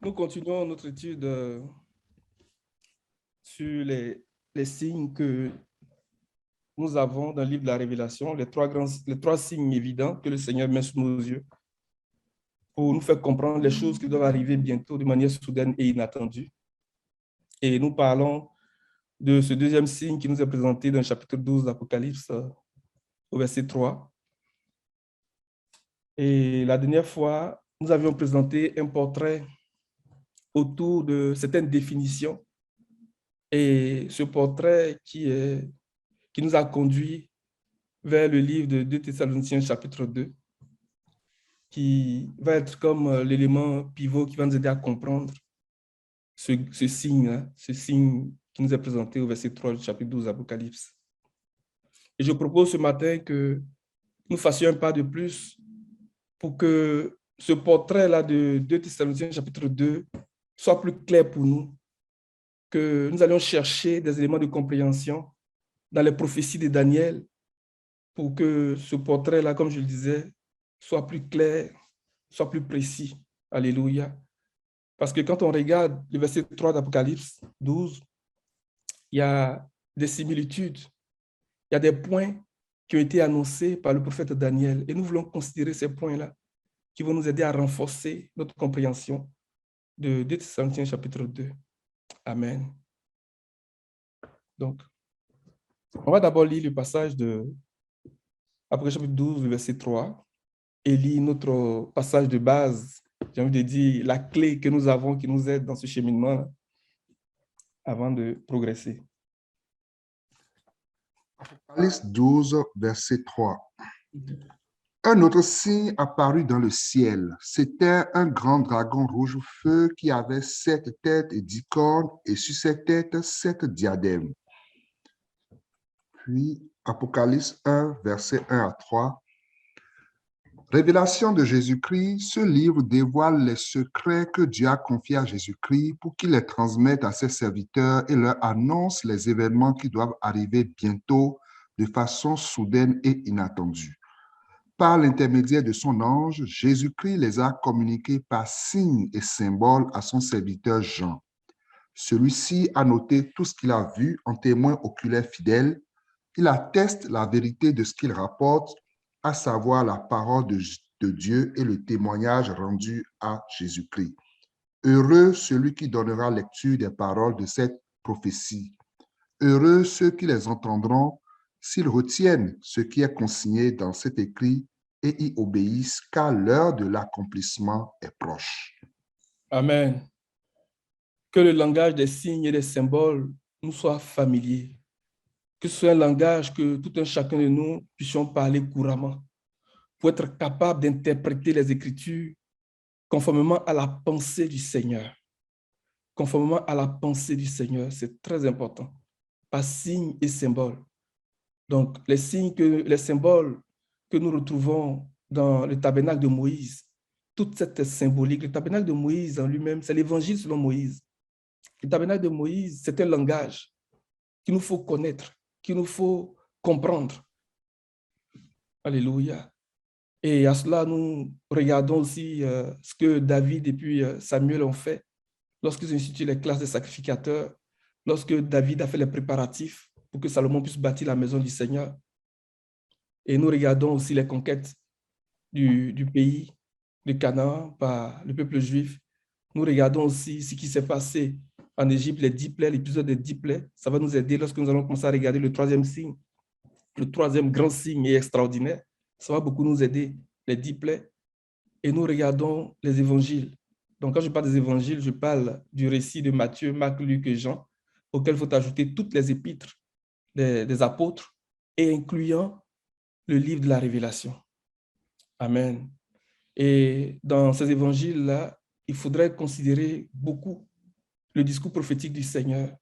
Nous continuons notre étude sur les signes que nous avons dans le livre de la Révélation, les trois signes évidents que le Seigneur met sous nos yeux pour nous faire comprendre les choses qui doivent arriver bientôt de manière soudaine et inattendue. Et nous parlons de ce deuxième signe qui nous est présenté dans le chapitre 12 d'Apocalypse, au verset 3. Et la dernière fois, nous avions présenté un portrait autour de certaines définitions. Et ce portrait qui nous a conduit vers le livre de 2 Thessaloniciens chapitre 2, qui va être comme l'élément pivot qui va nous aider à comprendre ce signe qui nous est présenté au verset 3 du chapitre 12 d'Apocalypse. Et je propose ce matin que nous fassions un pas de plus pour que ce portrait-là de 2 Thessaloniciens chapitre 2 soit plus clair pour nous, que nous allions chercher des éléments de compréhension dans les prophéties de Daniel pour que ce portrait-là, comme je le disais, soit plus clair, soit plus précis. Alléluia. Parce que quand on regarde le verset 3 d'Apocalypse 12, il y a des similitudes, il y a des points qui ont été annoncés par le prophète Daniel. Et nous voulons considérer ces points-là qui vont nous aider à renforcer notre compréhension de 2 Thessaloniciens chapitre 2. Amen. Donc, on va d'abord lire le passage de Apocalypse chapitre 12, verset 3, et lire notre passage de base, j'ai envie de dire la clé que nous avons qui nous aide dans ce cheminement avant de progresser. Apocalypse 12, verset 3. Un autre signe apparut dans le ciel. C'était un grand dragon rouge feu qui avait 7 têtes et 10 cornes, et sur ses têtes 7 diadèmes. Puis, Apocalypse 1, verset 1 à 3. Révélation de Jésus-Christ, ce livre dévoile les secrets que Dieu a confiés à Jésus-Christ pour qu'il les transmette à ses serviteurs et leur annonce les événements qui doivent arriver bientôt de façon soudaine et inattendue. Par l'intermédiaire de son ange, Jésus-Christ les a communiqués par signes et symboles à son serviteur Jean. Celui-ci a noté tout ce qu'il a vu en témoin oculaire fidèle. Il atteste la vérité de ce qu'il rapporte, à savoir la parole de Dieu et le témoignage rendu à Jésus-Christ. Heureux celui qui donnera lecture des paroles de cette prophétie. Heureux ceux qui les entendront, s'ils retiennent ce qui est consigné dans cet écrit et y obéissent, car l'heure de l'accomplissement est proche. Amen. Que le langage des signes et des symboles nous soit familier. Que ce soit un langage que tout un chacun de nous puissions parler couramment pour être capable d'interpréter les Écritures conformément à la pensée du Seigneur. Conformément à la pensée du Seigneur, c'est très important. Par signes et symboles. Donc, les symboles que nous retrouvons dans le tabernacle de Moïse, toute cette symbolique, le tabernacle de Moïse en lui-même, c'est l'évangile selon Moïse. Le tabernacle de Moïse, c'est un langage qu'il nous faut connaître, qu'il nous faut comprendre. Alléluia. Et à cela, nous regardons aussi ce que David et puis Samuel ont fait lorsqu'ils ont institué les classes des sacrificateurs, lorsque David a fait les préparatifs pour que Salomon puisse bâtir la maison du Seigneur. Et nous regardons aussi les conquêtes du pays de Canaan par le peuple juif. Nous regardons aussi ce qui s'est passé en Égypte, les 10 plaies, l'épisode des 10 plaies. Ça va nous aider lorsque nous allons commencer à regarder le troisième signe, le troisième grand signe et extraordinaire. Ça va beaucoup nous aider, les 10 plaies. Et nous regardons les évangiles. Donc, quand je parle des évangiles, je parle du récit de Matthieu, Marc, Luc et Jean, auquel il faut ajouter toutes les épîtres des apôtres et incluant le livre de la Révélation. Amen. Et dans ces évangiles-là, il faudrait considérer beaucoup le discours prophétique du Seigneur.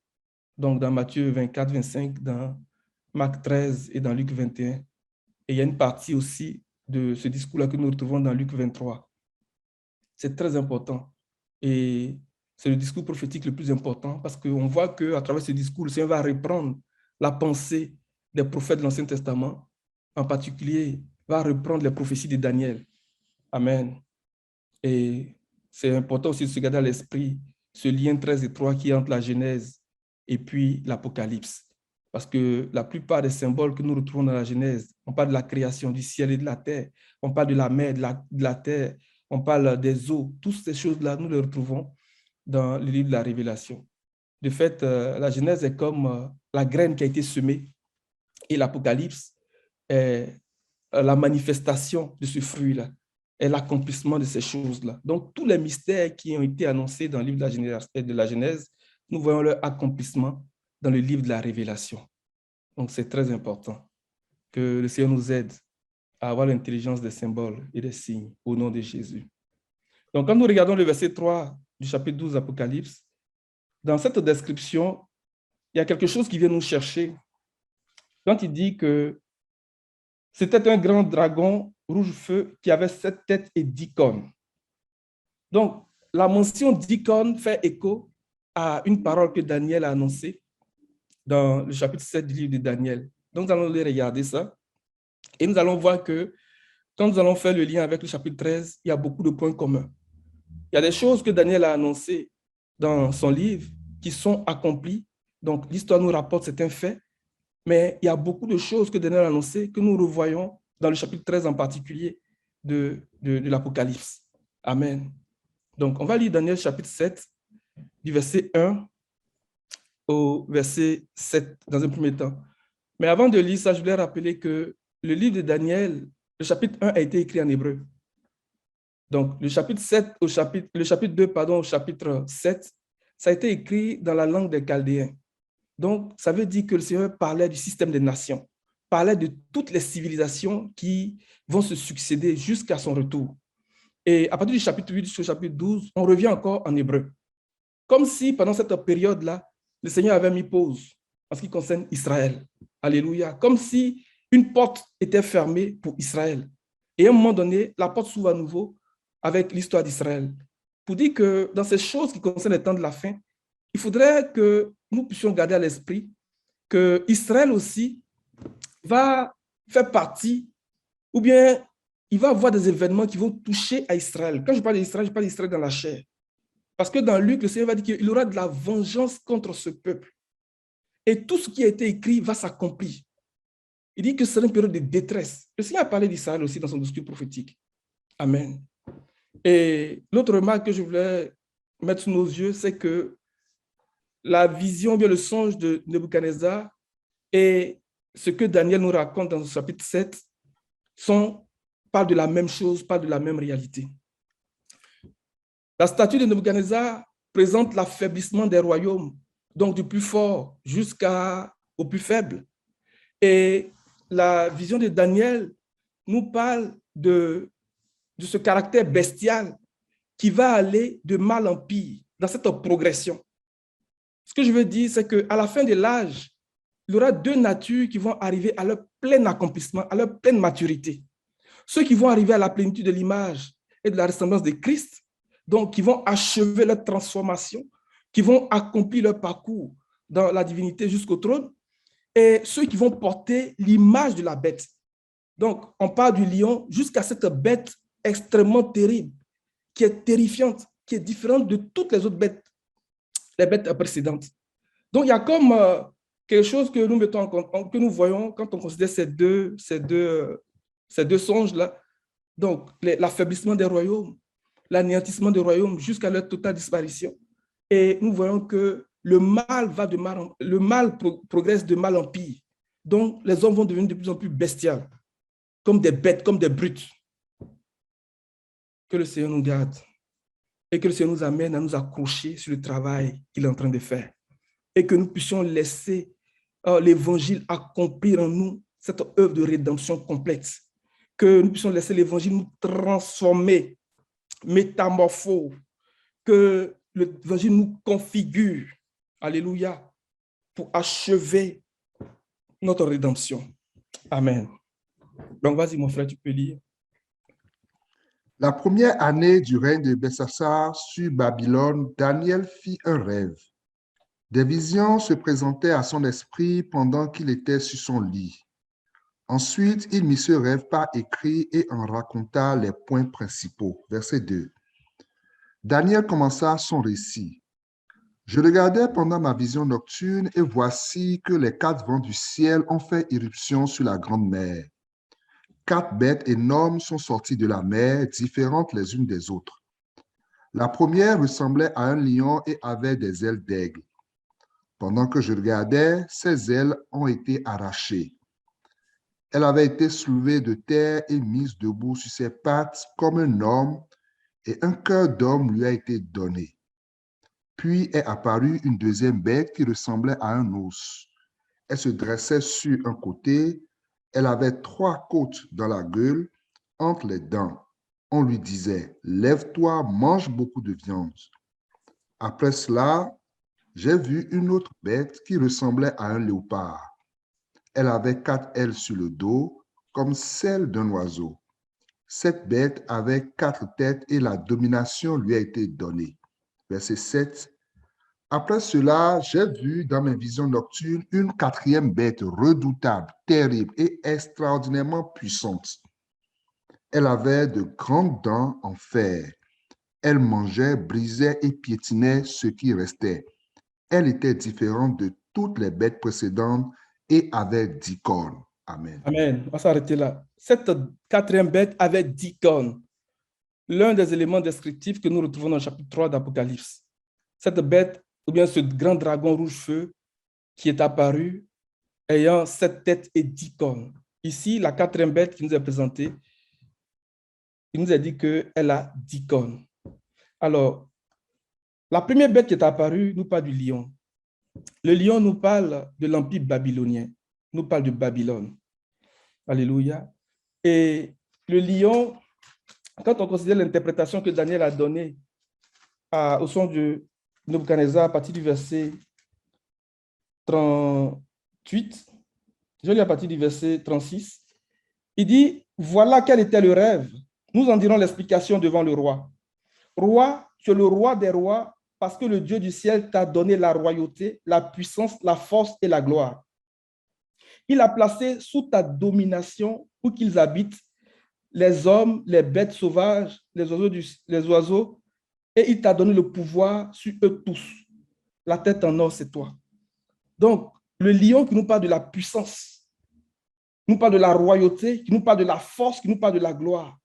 Donc, dans Matthieu 24, 25, dans Marc 13 et dans Luc 21. Et il y a une partie aussi de ce discours-là que nous retrouvons dans Luc 23. C'est très important. Et c'est le discours prophétique le plus important parce qu'on voit qu'à travers ce discours, le Seigneur va reprendre la pensée des prophètes de l'Ancien Testament, en particulier, va reprendre les prophéties de Daniel. Amen. Et c'est important aussi de se garder à l'esprit ce lien très étroit qui est entre la Genèse et puis l'Apocalypse. Parce que la plupart des symboles que nous retrouvons dans la Genèse, on parle de la création du ciel et de la terre, on parle de la mer, de la terre, on parle des eaux. Toutes ces choses-là, nous les retrouvons dans le livre de la Révélation. De fait, la Genèse est comme la graine qui a été semée et l'Apocalypse est la manifestation de ce fruit-là, est l'accomplissement de ces choses-là. Donc, tous les mystères qui ont été annoncés dans le livre de la Genèse, nous voyons leur accomplissement dans le livre de la Révélation. Donc, c'est très important que le Seigneur nous aide à avoir l'intelligence des symboles et des signes au nom de Jésus. Donc, quand nous regardons le verset 3 du chapitre 12 d'Apocalypse, dans cette description, il y a quelque chose qui vient nous chercher quand il dit que c'était un grand dragon rouge-feu qui avait 7 têtes et 10 cornes. Donc, la mention d'10 cornes fait écho à une parole que Daniel a annoncée dans le chapitre 7 du livre de Daniel. Donc, nous allons aller regarder ça. Et nous allons voir que quand nous allons faire le lien avec le chapitre 13, il y a beaucoup de points communs. Il y a des choses que Daniel a annoncées dans son livre qui sont accomplies. Donc, l'histoire nous rapporte certains faits, mais il y a beaucoup de choses que Daniel a annoncées que nous revoyons dans le chapitre 13 en particulier de l'Apocalypse. Amen. Donc, on va lire Daniel chapitre 7, du verset 1 au verset 7 dans un premier temps. Mais avant de lire ça, je voulais rappeler que le livre de Daniel, le chapitre 1 a été écrit en hébreu. Donc, le chapitre 2, au chapitre 7, ça a été écrit dans la langue des Chaldéens. Donc, ça veut dire que le Seigneur parlait du système des nations, parlait de toutes les civilisations qui vont se succéder jusqu'à son retour. Et à partir du chapitre 8 jusqu'au chapitre 12, on revient encore en hébreu. Comme si, pendant cette période-là, le Seigneur avait mis pause en ce qui concerne Israël. Alléluia. Comme si une porte était fermée pour Israël. Et à un moment donné, la porte s'ouvre à nouveau avec l'histoire d'Israël. Pour dire que dans ces choses qui concernent les temps de la fin, il faudrait que nous puissions garder à l'esprit que Israël aussi va faire partie, ou bien il va y avoir des événements qui vont toucher à Israël. Quand je parle d'Israël, je parle d'Israël dans la chair. Parce que dans Luc, le Seigneur va dire qu'il aura de la vengeance contre ce peuple. Et tout ce qui a été écrit va s'accomplir. Il dit que c'est une période de détresse. Le Seigneur a parlé d'Israël aussi dans son discours prophétique. Amen. Et l'autre remarque que je voulais mettre sous nos yeux, c'est que la vision, bien le songe de Nebuchadnezzar et ce que Daniel nous raconte dans le chapitre 7 parlent de la même chose, parlent de la même réalité. La statue de Nebuchadnezzar présente l'affaiblissement des royaumes, donc du plus fort jusqu'au plus faible. Et la vision de Daniel nous parle de ce caractère bestial qui va aller de mal en pire dans cette progression. Ce que je veux dire, c'est qu'à la fin de l'âge, il y aura deux natures qui vont arriver à leur plein accomplissement, à leur pleine maturité. Ceux qui vont arriver à la plénitude de l'image et de la ressemblance de Christ, donc qui vont achever leur transformation, qui vont accomplir leur parcours dans la divinité jusqu'au trône, et ceux qui vont porter l'image de la bête. Donc, on part du lion jusqu'à cette bête extrêmement terrible, qui est terrifiante, qui est différente de toutes les autres bêtes, les bêtes précédentes. Donc, il y a comme quelque chose que nous mettons que nous voyons quand on considère ces deux songes-là. Donc, l'affaiblissement des royaumes, l'anéantissement des royaumes jusqu'à leur totale disparition. Et nous voyons que le mal progresse de mal en pire. Donc, les hommes vont devenir de plus en plus bestiaux, comme des bêtes, comme des brutes. Que le Seigneur nous garde et que le Seigneur nous amène à nous accrocher sur le travail qu'il est en train de faire et que nous puissions laisser l'Évangile accomplir en nous cette œuvre de rédemption complète, que nous puissions laisser l'Évangile nous transformer, métamorphose, que l'Évangile nous configure, alléluia, pour achever notre rédemption. Amen. Donc, vas-y, mon frère, tu peux lire. La première année du règne de Belsassar sur Babylone, Daniel fit un rêve. Des visions se présentaient à son esprit pendant qu'il était sur son lit. Ensuite, il mit ce rêve par écrit et en raconta les points principaux. Verset 2. Daniel commença son récit. Je regardais pendant ma vision nocturne et voici que les 4 vents du ciel ont fait irruption sur la grande mer. 4 bêtes énormes sont sorties de la mer, différentes les unes des autres. La première ressemblait à un lion et avait des ailes d'aigle. Pendant que je regardais, ses ailes ont été arrachées. Elle avait été soulevée de terre et mise debout sur ses pattes comme un homme, et un cœur d'homme lui a été donné. Puis est apparue une deuxième bête qui ressemblait à un ours. Elle se dressait sur un côté. Elle avait 3 côtes dans la gueule, entre les dents. On lui disait, « Lève-toi, mange beaucoup de viande. » Après cela, j'ai vu une autre bête qui ressemblait à un léopard. Elle avait 4 ailes sur le dos, comme celles d'un oiseau. Cette bête avait 4 têtes et la domination lui a été donnée. Verset 7. Après cela, j'ai vu dans mes visions nocturnes une 4e bête redoutable, terrible et extraordinairement puissante. Elle avait de grandes dents en fer. Elle mangeait, brisait et piétinait ce qui restait. Elle était différente de toutes les bêtes précédentes et avait 10 cornes. Amen. Amen. On va s'arrêter là. Cette 4e bête avait 10 cornes. L'un des éléments descriptifs que nous retrouvons dans le chapitre 3 d'Apocalypse. Cette bête, ou bien ce grand dragon rouge-feu qui est apparu ayant 7 têtes et 10 cornes. Ici, la 4e bête qui nous est présentée, il nous a dit qu'elle a 10 cornes. Alors, la première bête qui est apparue nous parle du lion. Le lion nous parle de l'empire babylonien, nous parle de Babylone. Alléluia. Et le lion, quand on considère l'interprétation que Daniel a donnée au son de Nebuchadnezzar à partir du verset 38, je lis à partir du verset 36, il dit, voilà quel était le rêve. Nous en dirons l'explication devant le roi. Roi, tu es le roi des rois parce que le Dieu du ciel t'a donné la royauté, la puissance, la force et la gloire. Il a placé sous ta domination où qu'ils habitent les hommes, les bêtes sauvages, les oiseaux, et il t'a donné le pouvoir sur eux tous. La tête en or, c'est toi. Donc, le lion qui nous parle de la puissance, qui nous parle de la royauté, qui nous parle de la force, qui nous parle de la gloire,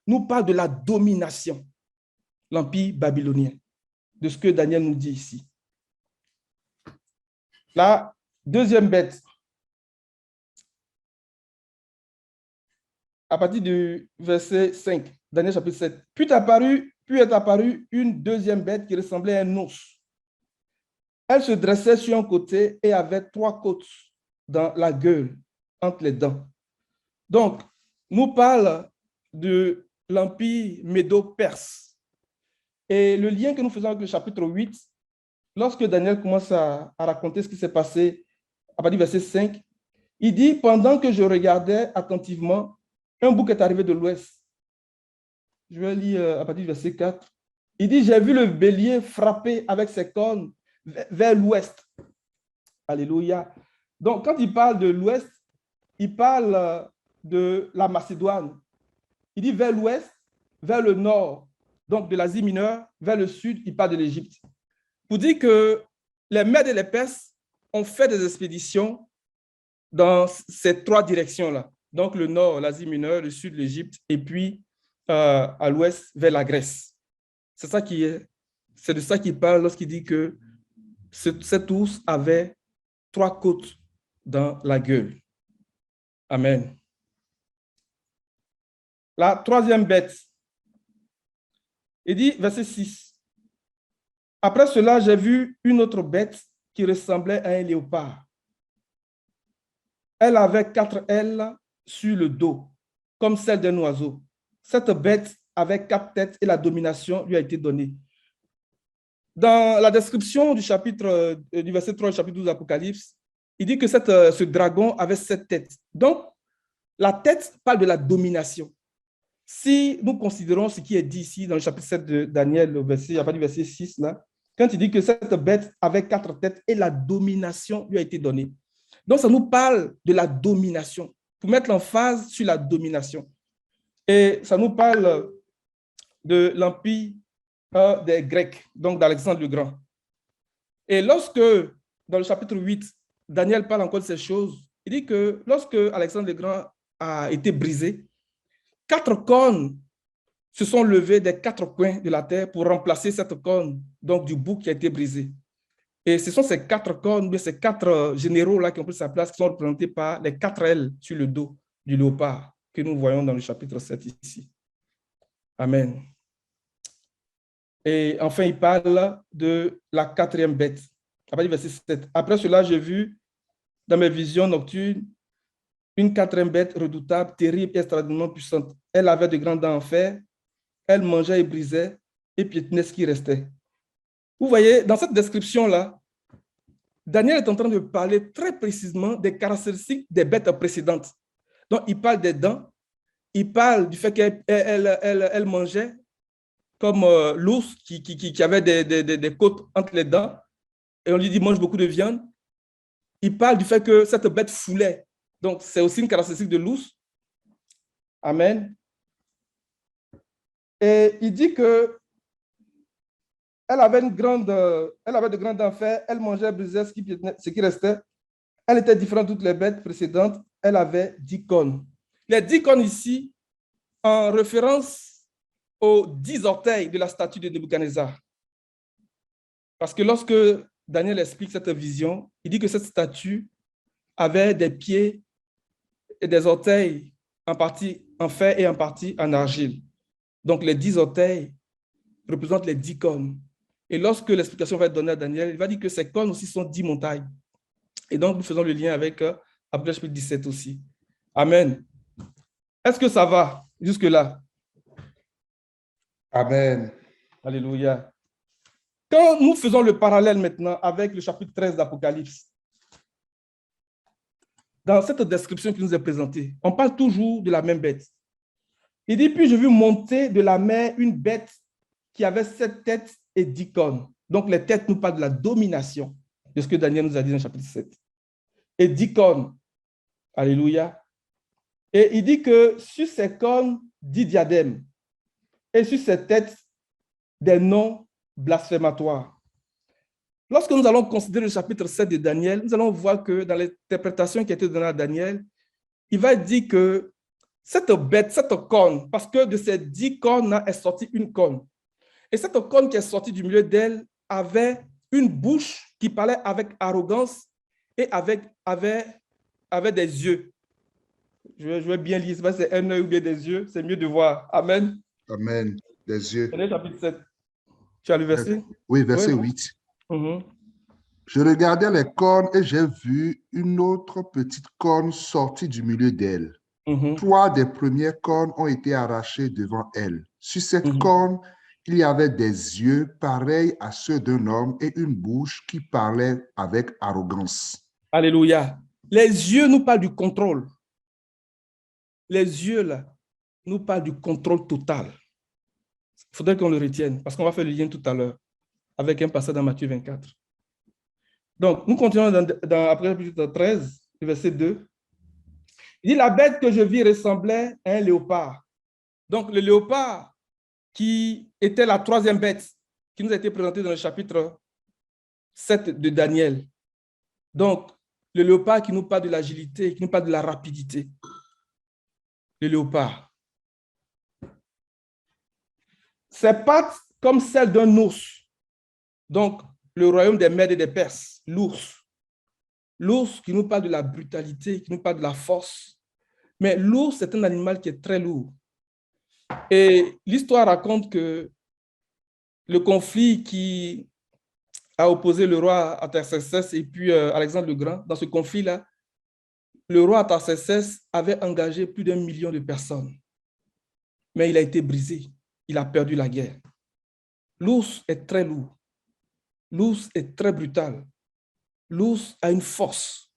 nous parle de la domination, l'empire babylonien, de ce que Daniel nous dit ici. La deuxième bête, à partir du verset 5, Daniel chapitre 7. Puis est apparue une deuxième bête qui ressemblait à un ours. Elle se dressait sur un côté et avait 3 côtes dans la gueule, entre les dents. Donc, nous parle de l'empire médo-perse. Et le lien que nous faisons avec le chapitre 8, lorsque Daniel commence à raconter ce qui s'est passé à partir du verset 5, il dit, pendant que je regardais attentivement, un bouc est arrivé de l'ouest. Je vais lire à partir du verset 4. Il dit, j'ai vu le bélier frapper avec ses cornes vers l'ouest. Alléluia. Donc, quand il parle de l'ouest, il parle de la Macédoine. Il dit vers l'ouest, vers le nord, donc de l'Asie mineure, vers le sud, il parle de l'Égypte. Pour dire que les Mèdes et les Perses ont fait des expéditions dans ces 3 directions-là. Donc, le nord, l'Asie mineure, le sud, l'Égypte, et puis à l'ouest, vers la Grèce. C'est de ça qu'il parle lorsqu'il dit que cet ours avait 3 côtes dans la gueule. Amen. La 3e bête, il dit, verset 6, après cela, j'ai vu une autre bête qui ressemblait à un léopard. Elle avait 4 ailes sur le dos, comme celle d'un oiseau. Cette bête avait 4 têtes et la domination lui a été donnée. Dans la description du chapitre, du verset 3 du chapitre 12 d'Apocalypse, il dit que ce dragon avait 7 têtes. Donc, la tête parle de la domination. Si nous considérons ce qui est dit ici dans le chapitre 7 de Daniel, à partir du verset 6, là, quand il dit que cette bête avait 4 têtes et la domination lui a été donnée. Donc, ça nous parle de la domination, pour mettre l'emphase sur la domination. Et ça nous parle de l'empire des Grecs, donc d'Alexandre le Grand. Et lorsque, dans le chapitre 8, Daniel parle encore de ces choses, il dit que lorsque Alexandre le Grand a été brisé, 4 cornes se sont levées des 4 coins de la terre pour remplacer cette corne, donc du bouc qui a été brisé. Et ce sont ces 4 cornes, ces 4 généraux-là qui ont pris sa place, qui sont représentés par les 4 ailes sur le dos du léopard que nous voyons dans le chapitre 7 ici. Amen. Et enfin, il parle de la 4e bête. Après, verset 7. Après cela, j'ai vu dans mes visions nocturnes une 4e bête redoutable, terrible et extraordinairement puissante. Elle avait de grandes dents en fer. Elle mangeait et brisait et piétinait ce qui restait. Vous voyez, dans cette description-là, Daniel est en train de parler très précisément des caractéristiques des bêtes précédentes. Donc, il parle des dents, il parle du fait qu'elle mangeait comme l'ours qui avait des côtes entre les dents, et on lui dit mange beaucoup de viande. Il parle du fait que cette bête foulait. Donc, c'est aussi une caractéristique de l'ours. Amen. Et il dit que elle avait de grandes dents en fer, elle mangeait, brisait ce qui restait. Elle était différente de toutes les bêtes précédentes. Elle avait 10 cornes. Les 10 cornes ici, en référence aux 10 orteils de la statue de Nebuchadnezzar. Parce que lorsque Daniel explique cette vision, il dit que cette statue avait des pieds et des orteils en partie en fer et en partie en argile. Donc les 10 orteils représentent les 10 cornes. Et lorsque l'explication va être donnée à Daniel, il va dire que ces cornes aussi sont 10 montagnes. Et donc nous faisons le lien avec Apocalypse chapitre 17 aussi. Amen. Est-ce que ça va jusque-là? Amen. Alléluia. Quand nous faisons le parallèle maintenant avec le chapitre 13 d'Apocalypse, dans cette description qui nous est présentée, on parle toujours de la même bête. Il dit, puis je vis monter de la mer une bête qui avait 7 têtes et 10 cornes. Donc les têtes nous parlent de la domination, de ce que Daniel nous a dit dans le chapitre 7. Et 10 cornes. Alléluia. Et il dit que sur ces cornes, 10 diadèmes. Et sur ces têtes, des noms blasphématoires. Lorsque nous allons considérer le chapitre 7 de Daniel, nous allons voir que dans l'interprétation qui a été donnée à Daniel, il va dire que cette bête, cette corne, parce que de ces 10 cornes est sortie une corne. Et cette corne qui est sortie du milieu d'elle avait une bouche qui parlait avec arrogance et avait des yeux. Je vais bien lire, c'est un œil ou bien des yeux, c'est mieux de voir. Amen. Amen. Des yeux. Daniel chapitre 7. Tu as le verset? Oui, verset 8. Je regardais les cornes et j'ai vu une autre petite corne sortie du milieu d'elle. 3 des premières cornes ont été arrachées devant elle. Sur cette corne, il y avait des yeux pareils à ceux d'un homme et une bouche qui parlait avec arrogance. Alléluia. Les yeux nous parlent du contrôle. Les yeux, là, nous parlent du contrôle total. Il faudrait qu'on le retienne, parce qu'on va faire le lien tout à l'heure avec un passage dans Matthieu 24. Donc, nous continuons dans Apocalypse 13, verset 2. Il dit, la bête que je vis ressemblait à un léopard. Donc, le léopard qui était la 3e bête qui nous a été présentée dans le chapitre 7 de Daniel. Donc, le léopard qui nous parle de l'agilité, qui nous parle de la rapidité. Le léopard. Ses pattes comme celles d'un ours. Donc, le royaume des Mèdes et des Perses, l'ours. L'ours qui nous parle de la brutalité, qui nous parle de la force. Mais l'ours, c'est un animal qui est très lourd. Et l'histoire raconte que le conflit qui a opposé le roi Artaxerxès et puis Alexandre le Grand, dans ce conflit-là, le roi Artaxerxès avait engagé plus d'1 million de personnes. Mais il a été brisé. Il a perdu la guerre. L'ours est très lourd. L'ours est très brutal. L'ours a une force.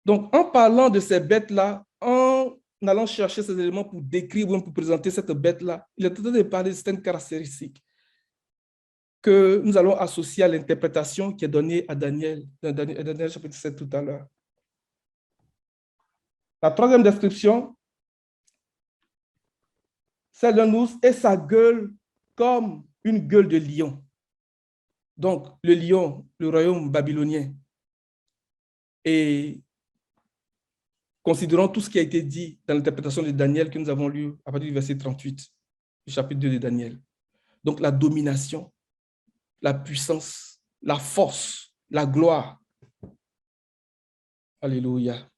Donc, en parlant de ces bêtes-là, en allant chercher ces éléments pour décrire ou pour présenter cette bête-là, il est en train de parler de certaines caractéristiques que nous allons associer à l'interprétation qui est donnée à Daniel, dans Daniel chapitre 7 tout à l'heure. La 3e description, celle d'un ours et sa gueule comme une gueule de lion. Donc, le lion, le royaume babylonien. Et considérons tout ce qui a été dit dans l'interprétation de Daniel que nous avons lu à partir du verset 38 du chapitre 2 de Daniel. Donc, la domination, la puissance, la force, la gloire. Alléluia.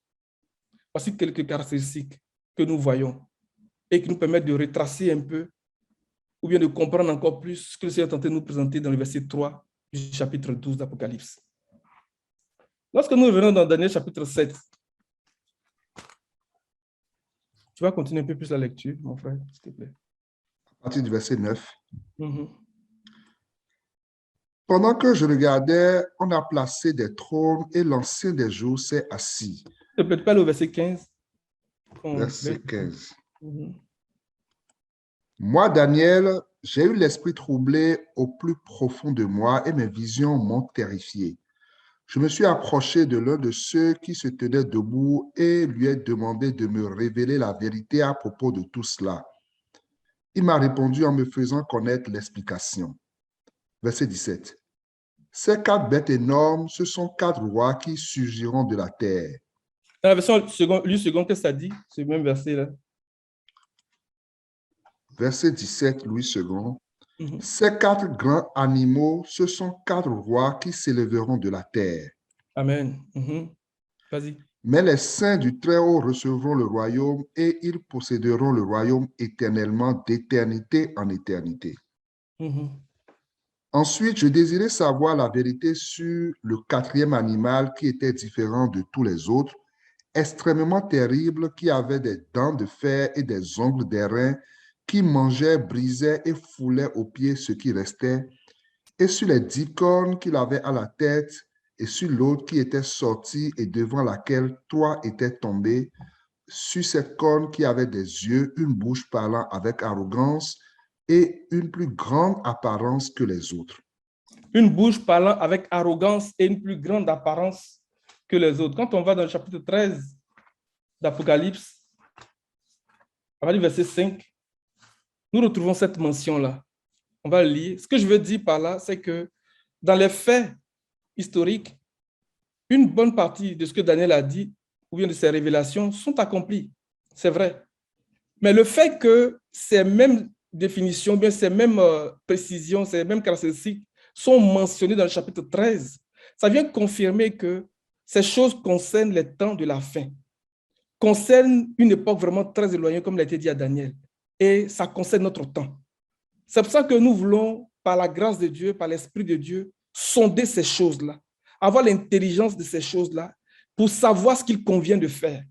Voici quelques caractéristiques que nous voyons et qui nous permettent de retracer un peu ou bien de comprendre encore plus ce que le Seigneur est tenté de nous présenter dans le verset 3 du chapitre 12 d'Apocalypse. Lorsque nous revenons dans Daniel chapitre 7, tu vas continuer un peu plus la lecture, mon frère, s'il te plaît. À partir du verset 9. Mm-hmm. Pendant que je regardais, on a placé des trônes et l'ancien des jours s'est assis. Peut-être pas le verset 15. Verset 15. Mm-hmm. Moi, Daniel, j'ai eu l'esprit troublé au plus profond de moi et mes visions m'ont terrifié. Je me suis approché de l'un de ceux qui se tenaient debout et lui ai demandé de me révéler la vérité à propos de tout cela. Il m'a répondu en me faisant connaître l'explication. Verset 17. Ces 4 bêtes énormes, ce sont 4 rois qui surgiront de la terre. Dans la version seconde, qu'est-ce que ça dit, ce même verset-là? Verset 17, Louis II. Mm-hmm. Ces 4 grands animaux, ce sont 4 rois qui s'élèveront de la terre. Amen. Mm-hmm. Vas-y. Mais les saints du Très-Haut recevront le royaume et ils posséderont le royaume éternellement d'éternité en éternité. Mm-hmm. Ensuite, je désirais savoir la vérité sur le 4e animal qui était différent de tous les autres, extrêmement terrible, qui avait des dents de fer et des ongles d'airain, qui mangeait, brisait et foulait aux pieds ce qui restait, et sur les 10 cornes qu'il avait à la tête, et sur l'autre qui était sortie et devant laquelle 3 étaient tombés, sur cette corne qui avait des yeux, une bouche parlant avec arrogance et une plus grande apparence que les autres. Une bouche parlant avec arrogance et une plus grande apparence que les autres. Quand on va dans le chapitre 13 d'Apocalypse, à partir du verset 5, nous retrouvons cette mention-là. On va le lire. Ce que je veux dire par là, c'est que dans les faits historiques, une bonne partie de ce que Daniel a dit, ou bien de ses révélations, sont accomplies. C'est vrai. Mais le fait que ces mêmes définitions, bien ces mêmes précisions, ces mêmes caractéristiques sont mentionnées dans le chapitre 13, ça vient confirmer que ces choses concernent les temps de la fin, concernent une époque vraiment très éloignée, comme l'a été dit à Daniel, et ça concerne notre temps. C'est pour ça que nous voulons, par la grâce de Dieu, par l'Esprit de Dieu, sonder ces choses-là, avoir l'intelligence de ces choses-là pour savoir ce qu'il convient de faire.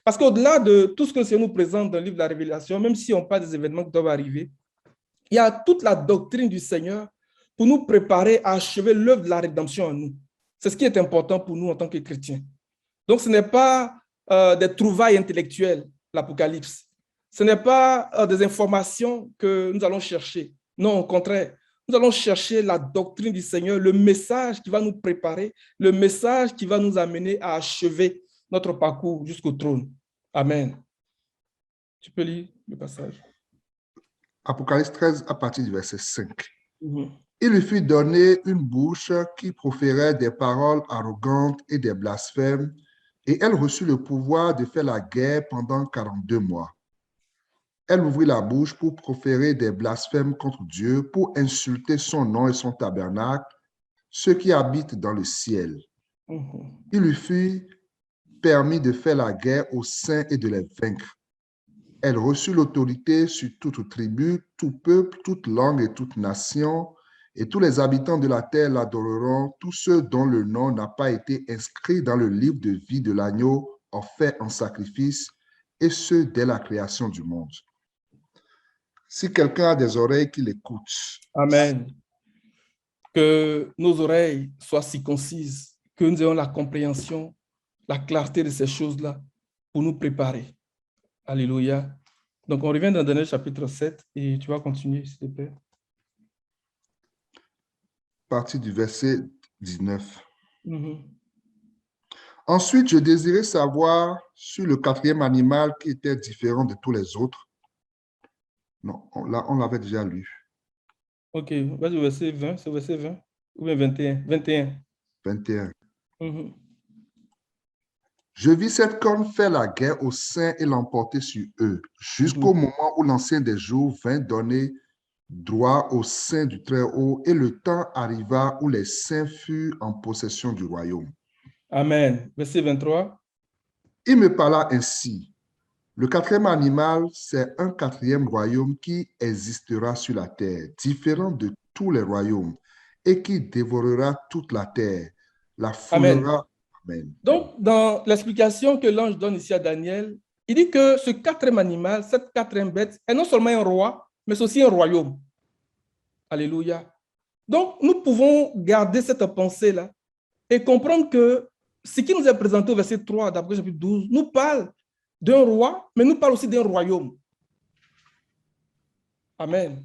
Parce qu'au-delà de tout ce que le Seigneur nous présente dans le livre de la Révélation, même si on parle des événements qui doivent arriver, il y a toute la doctrine du Seigneur pour nous préparer à achever l'œuvre de la rédemption en nous. C'est ce qui est important pour nous en tant que chrétiens. Donc, ce n'est pas des trouvailles intellectuelles, l'Apocalypse. Ce n'est pas des informations que nous allons chercher. Non, au contraire, nous allons chercher la doctrine du Seigneur, le message qui va nous préparer, le message qui va nous amener à achever notre parcours jusqu'au trône. Amen. Tu peux lire le passage. Apocalypse 13 à partir du verset 5. Mm-hmm. Il lui fut donné une bouche qui proférait des paroles arrogantes et des blasphèmes, et elle reçut le pouvoir de faire la guerre pendant 42 mois. Elle ouvrit la bouche pour proférer des blasphèmes contre Dieu, pour insulter son nom et son tabernacle, ceux qui habitent dans le ciel. Mm-hmm. Il lui fut permis de faire la guerre aux saints et de les vaincre. Elle reçut l'autorité sur toute tribu, tout peuple, toute langue et toute nation, et tous les habitants de la terre l'adoreront, tous ceux dont le nom n'a pas été inscrit dans le livre de vie de l'agneau offert en sacrifice, et ceux dès la création du monde. Si quelqu'un a des oreilles, qu'il écoute. Amen. Que nos oreilles soient circoncises, que nous ayons la compréhension, la clarté de ces choses-là pour nous préparer. Alléluia. Donc, on revient dans Daniel chapitre 7 et tu vas continuer, s'il te plaît. Partie du verset 19. Mm-hmm. Ensuite, je désirais savoir sur le 4e animal qui était différent de tous les autres. Non, là, on l'avait déjà lu. Ok, vas-y, verset 20, c'est verset 20 ou bien 21? 21. 21. Mhm. Je vis cette corne faire la guerre aux saints et l'emporter sur eux, jusqu'au Mhm. moment où l'Ancien des jours vint donner droit aux saints du Très-Haut, et le temps arriva où les saints furent en possession du royaume. Amen. Verset 23. Il me parla ainsi. Le quatrième animal, c'est un quatrième royaume qui existera sur la terre, différent de tous les royaumes, et qui dévorera toute la terre, la Amen. foulera. Amen. Donc, dans l'explication que l'ange donne ici à Daniel, il dit que ce quatrième animal, cette quatrième bête, est non seulement un roi, mais c'est aussi un royaume. Alléluia. Donc, nous pouvons garder cette pensée-là et comprendre que ce qui nous est présenté au verset 3 d'Apocalypse chapitre 12 nous parle d'un roi, mais nous parle aussi d'un royaume. Amen.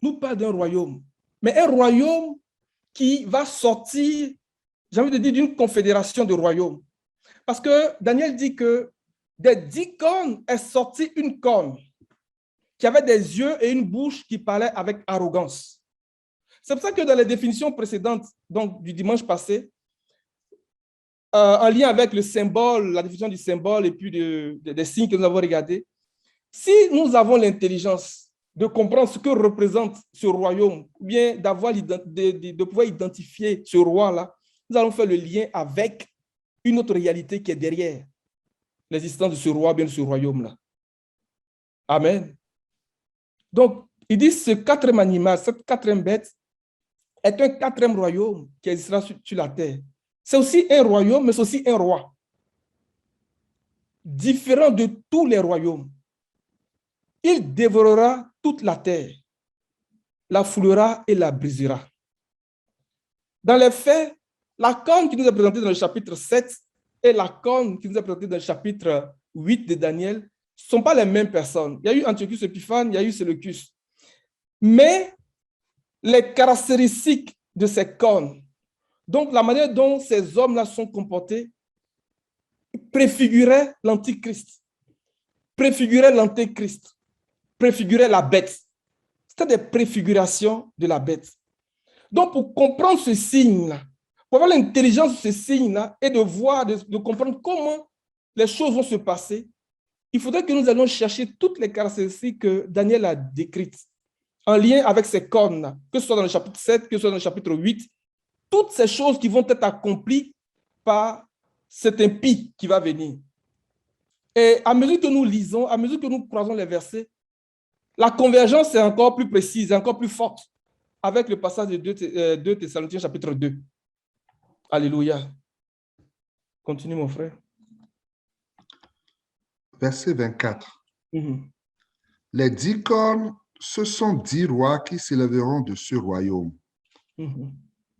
Nous parle d'un royaume, mais un royaume qui va sortir, j'ai envie de dire, d'une confédération de royaumes. Parce que Daniel dit que des 10 cornes est sortie une corne qui avait des yeux et une bouche qui parlait avec arrogance. C'est pour ça que dans les définitions précédentes, donc du dimanche passé, en lien avec le symbole, la définition du symbole et puis des signes que nous avons regardés, si nous avons l'intelligence de comprendre ce que représente ce royaume, ou bien de pouvoir identifier ce roi-là, nous allons faire le lien avec une autre réalité qui est derrière l'existence de ce roi, bien de ce royaume-là. Amen. Donc, il dit ce quatrième animal, cette quatrième bête, est un quatrième royaume qui existera sur la terre. C'est aussi un royaume, mais c'est aussi un roi, différent de tous les royaumes. Il dévorera toute la terre, la foulera et la brisera. Dans les faits, la corne qui nous est présentée dans le chapitre 7 et la corne qui nous est présentée dans le chapitre 8 de Daniel ne sont pas les mêmes personnes. Il y a eu Antiochus Épiphanes, il y a eu Séleucus. Mais les caractéristiques de ces cornes, donc la manière dont ces hommes-là sont comportés, préfigurait l'Antichrist, préfigurait l'Antéchrist, préfigurait la bête. C'était des préfigurations de la bête. Donc, pour comprendre ce signe-là, pour avoir l'intelligence de ce signe-là et de voir, de comprendre comment les choses vont se passer, il faudrait que nous allions chercher toutes les caractéristiques que Daniel a décrites en lien avec ces cornes, que ce soit dans le chapitre 7, que ce soit dans le chapitre 8, toutes ces choses qui vont être accomplies par cet impie qui va venir. Et à mesure que nous lisons, à mesure que nous croisons les versets, la convergence est encore plus précise, encore plus forte avec le passage de 2 Thessaloniciens chapitre 2. Alléluia. Continue, mon frère. Verset 24. Mhm. Les 10 cornes, ce sont 10 rois qui s'élèveront de ce royaume. Mhm.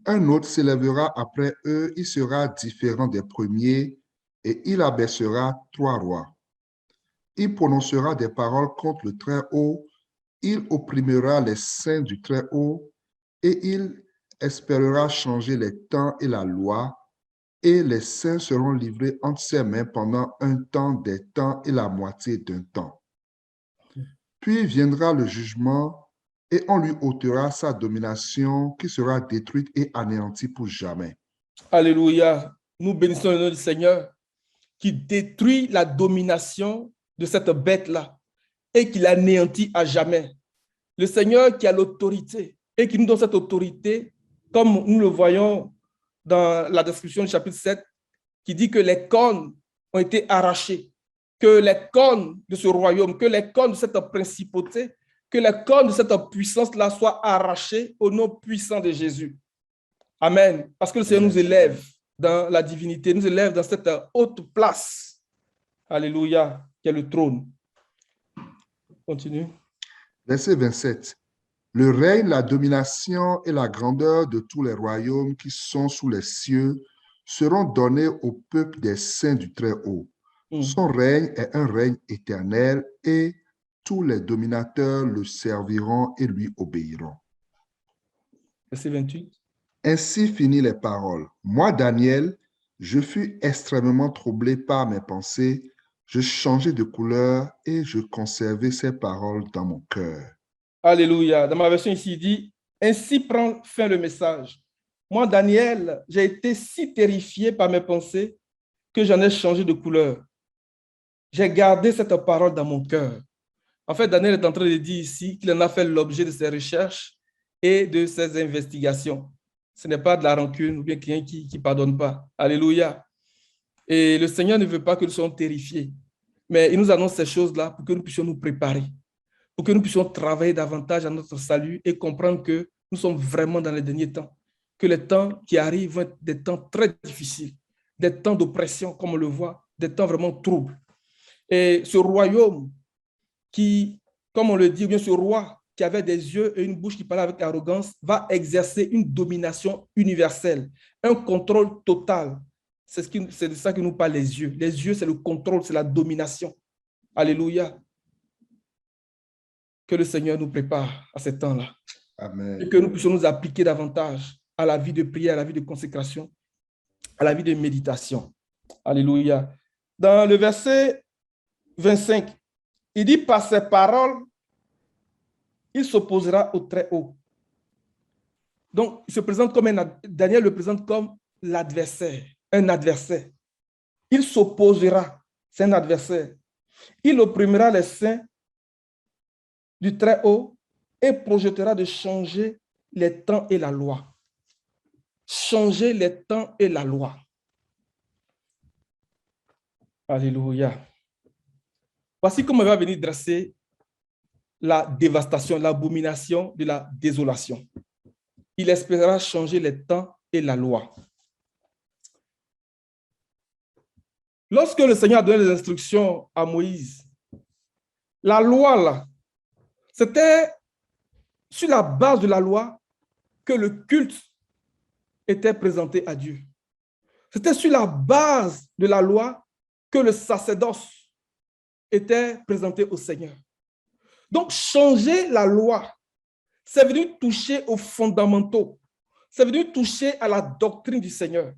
Un autre s'élèvera après eux, il sera différent des premiers, et il abaissera 3 rois. Il prononcera des paroles contre le Très-Haut, il opprimera les saints du Très-Haut, et il espérera changer les temps et la loi, et les saints seront livrés entre ses mains pendant un temps, des temps et la moitié d'un temps. Puis viendra le jugement, et on lui ôtera sa domination qui sera détruite et anéantie pour jamais. Alléluia. Nous bénissons le nom du Seigneur qui détruit la domination de cette bête-là et qui l'anéantit à jamais. Le Seigneur qui a l'autorité et qui nous donne cette autorité, comme nous le voyons dans la description du chapitre 7, qui dit que les cornes ont été arrachées, que les cornes de ce royaume, que les cornes de cette principauté, que les cornes de cette puissance-là soient arrachées au nom puissant de Jésus. Amen. Parce que le Seigneur nous élève dans la divinité, nous élève dans cette haute place. Alléluia, qui est le trône. Continue. Verset 27. Le règne, la domination et la grandeur de tous les royaumes qui sont sous les cieux seront donnés au peuple des saints du Très-Haut. Son règne est un règne éternel et tous les dominateurs le serviront et lui obéiront. Verset 28. Ainsi finit les paroles. Moi, Daniel, je fus extrêmement troublé par mes pensées, je changeai de couleur et je conservai ces paroles dans mon cœur. Alléluia. Dans ma version ici, il dit, ainsi prend fin le message. Moi, Daniel, j'ai été si terrifié par mes pensées que j'en ai changé de couleur. J'ai gardé cette parole dans mon cœur. En fait, Daniel est en train de dire ici qu'il en a fait l'objet de ses recherches et de ses investigations. Ce n'est pas de la rancune ou bien quelqu'un qui ne pardonne pas. Alléluia. Et le Seigneur ne veut pas que nous soyons terrifiés. Mais il nous annonce ces choses-là pour que nous puissions nous préparer, pour que nous puissions travailler davantage à notre salut et comprendre que nous sommes vraiment dans les derniers temps, que les temps qui arrivent vont être des temps très difficiles, des temps d'oppression, comme on le voit, des temps vraiment troubles. Et ce royaume qui, comme on le dit, ou bien ce roi qui avait des yeux et une bouche qui parlait avec arrogance, va exercer une domination universelle, un contrôle total. C'est de ça que nous parlent les yeux. Les yeux, c'est le contrôle, c'est la domination. Alléluia. Que le Seigneur nous prépare à ces temps-là. Amen. Et que nous puissions nous appliquer davantage à la vie de prière, à la vie de consécration, à la vie de méditation. Alléluia. Dans le verset 25, il dit, par ses paroles, il s'opposera au Très-Haut. Donc, il se présente comme Daniel le présente comme l'adversaire, un adversaire. Il s'opposera, c'est un adversaire. Il opprimera les saints du Très-Haut et projetera de changer les temps et la loi. Changer les temps et la loi. Alléluia. Voici comment il va venir dresser la dévastation, l'abomination de la désolation. Il espérera changer les temps et la loi. Lorsque le Seigneur a donné les instructions à Moïse, la loi, là, c'était sur la base de la loi que le culte était présenté à Dieu. C'était sur la base de la loi que le sacerdoce était présenté au Seigneur. Donc, changer la loi, c'est venu toucher aux fondamentaux. C'est venu toucher à la doctrine du Seigneur.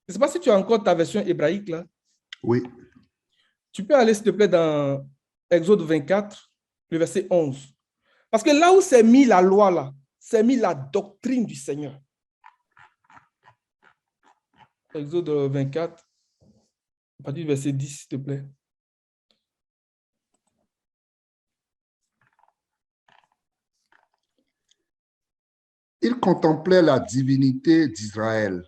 Je ne sais pas si tu as encore ta version hébraïque là. Oui. Tu peux aller, s'il te plaît, dans Exode 24, le verset 11. Parce que là où c'est mis la loi, là, c'est mis la doctrine du Seigneur. Exode 24, à partir du verset 10, s'il te plaît. Il contemplait la divinité d'Israël.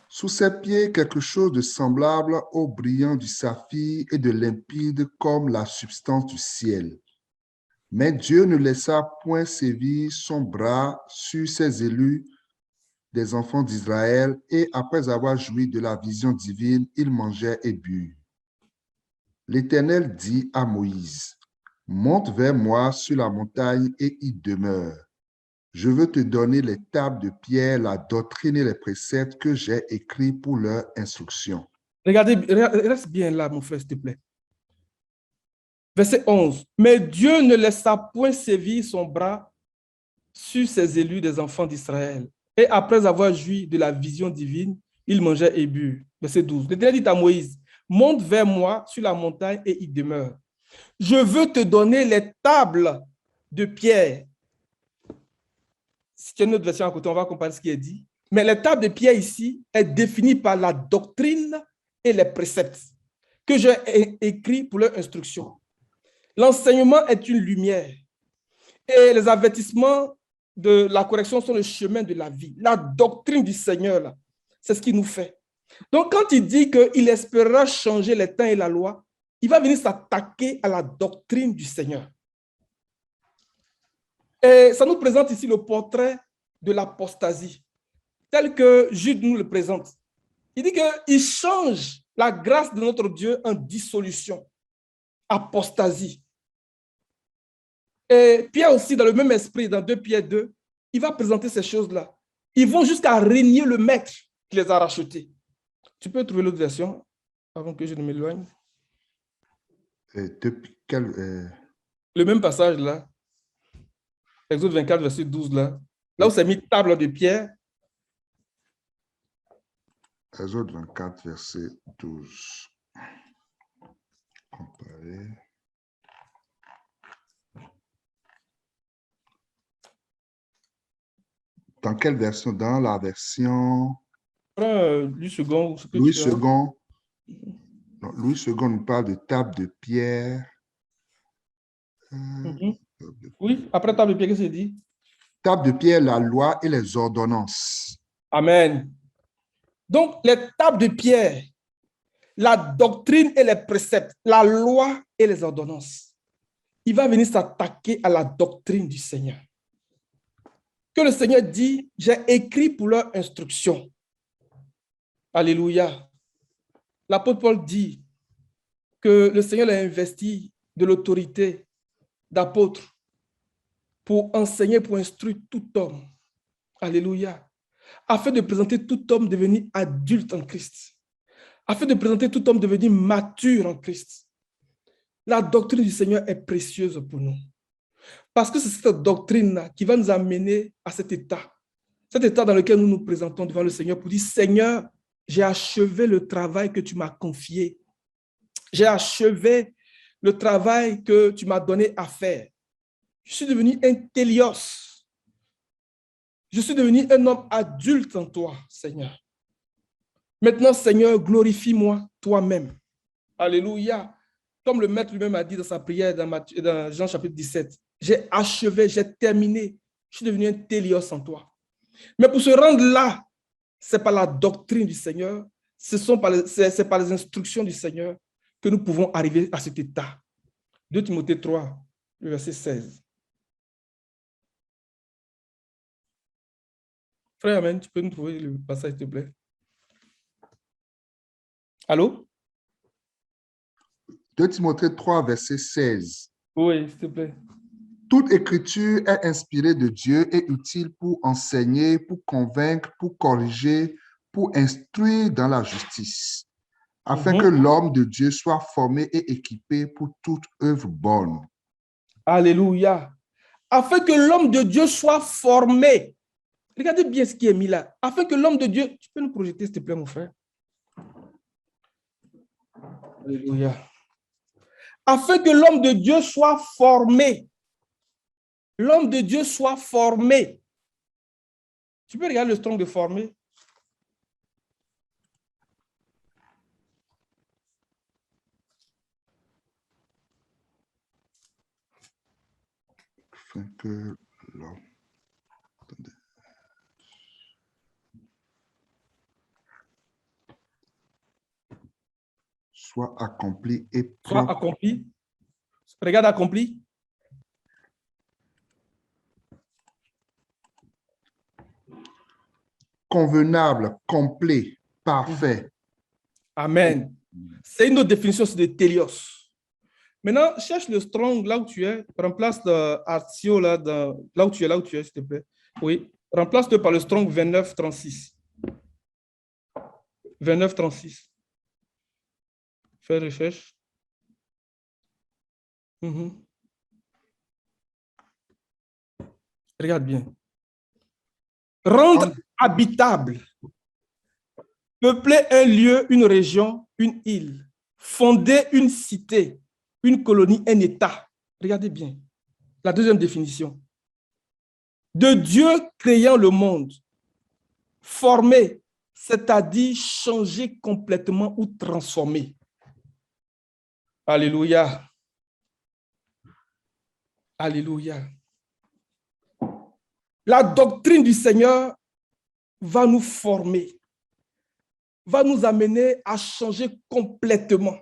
Sous ses pieds, quelque chose de semblable au brillant du saphir et de limpide comme la substance du ciel. Mais Dieu ne laissa point sévir son bras sur ses élus des enfants d'Israël, et après avoir joui de la vision divine, ils mangeaient et burent. L'Éternel dit à Moïse, « Monte vers moi sur la montagne et y demeure. Je veux te donner les tables de pierre, la doctrine et les préceptes que j'ai écrits pour leur instruction. » Regardez, reste bien là, mon frère, s'il te plaît. Verset 11. Mais Dieu ne laissa point sévir son bras sur ses élus des enfants d'Israël. Et après avoir joui de la vision divine, il mangeait et but. Verset 12. L'Éternel dit à Moïse, monte vers moi sur la montagne et y demeure. Je veux te donner les tables de pierre. Si tu as une autre version à côté, on va comparer ce qui est dit. Mais les tables de pierre ici est définie par la doctrine et les préceptes que j'ai écrits pour leur instruction. L'enseignement est une lumière et les avertissements de la correction sont le chemin de la vie. La doctrine du Seigneur, là, c'est ce qu'il nous fait. Donc, quand il dit qu'il espérera changer les temps et la loi, il va venir s'attaquer à la doctrine du Seigneur. Et ça nous présente ici le portrait de l'apostasie, tel que Jude nous le présente. Il dit qu'il change la grâce de notre Dieu en dissolution, apostasie. Et Pierre aussi, dans le même esprit, dans 2 Pierre 2, il va présenter ces choses-là. Ils vont jusqu'à régner le maître qui les a rachetés. Tu peux trouver l'autre version avant que je ne m'éloigne? Le même passage là, Exode 24, verset 12 là, là où c'est mis table de pierre. Exode 24, verset 12. Comparer. Dans quelle version? Dans la version Prends Louis second, ce que Louis tu as. II. Non, Louis II nous parle de table de pierre. Mhm. Oui, après table de pierre, qu'est-ce que c'est dit? Table de pierre, la loi et les ordonnances. Amen. Donc, les tables de pierre, la doctrine et les préceptes, la loi et les ordonnances. Il va venir s'attaquer à la doctrine du Seigneur. Que le Seigneur dit, j'ai écrit pour leur instruction. Alléluia. L'apôtre Paul dit que le Seigneur l'a investi de l'autorité d'apôtre pour enseigner, pour instruire tout homme. Alléluia. Afin de présenter tout homme devenu adulte en Christ. Afin de présenter tout homme devenu mature en Christ. La doctrine du Seigneur est précieuse pour nous. Parce que c'est cette doctrine-là qui va nous amener à cet état dans lequel nous nous présentons devant le Seigneur pour dire, Seigneur, j'ai achevé le travail que tu m'as confié. J'ai achevé le travail que tu m'as donné à faire. Je suis devenu un télios. Je suis devenu un homme adulte en toi, Seigneur. Maintenant, Seigneur, glorifie-moi toi-même. Alléluia. Comme le Maître lui-même a dit dans sa prière dans Jean chapitre 17, j'ai achevé, j'ai terminé. Je suis devenu un télios en toi. Mais pour se rendre là, c'est par la doctrine du Seigneur, c'est par les instructions du Seigneur que nous pouvons arriver à cet état. 2 Timothée 3, le verset 16. Frère, Amen, tu peux nous trouver le passage, s'il te plaît? Allô? 2 Timothée 3, verset 16. Oui, s'il te plaît. Toute écriture est inspirée de Dieu et utile pour enseigner, pour convaincre, pour corriger, pour instruire dans la justice, afin que l'homme de Dieu soit formé et équipé pour toute œuvre bonne. Alléluia. Afin que l'homme de Dieu soit formé. Regardez bien ce qui est mis là. Afin que l'homme de Dieu... Tu peux nous projeter, s'il te plaît, mon frère? Alléluia. Afin que l'homme de Dieu soit formé. L'homme de Dieu soit formé. Tu peux regarder le strong de formé? Afin que l'homme soit accompli et Soit propre. accompli. Regarde accompli. Convenable, complet, parfait. Amen. C'est une autre définition, c'est de télios. Maintenant, cherche le strong là où tu es. Remplace le artio là où tu es, s'il te plaît. Oui. Remplace-le par le strong 2936. 2936. Fais recherche. Regarde bien. Rendre habitable. Peupler un lieu, une région, une île. Fonder une cité, une colonie, un État. Regardez bien. La deuxième définition. De Dieu créant le monde. Former, c'est-à-dire changer complètement ou transformer. Alléluia. Alléluia. La doctrine du Seigneur va nous former, va nous amener à changer complètement,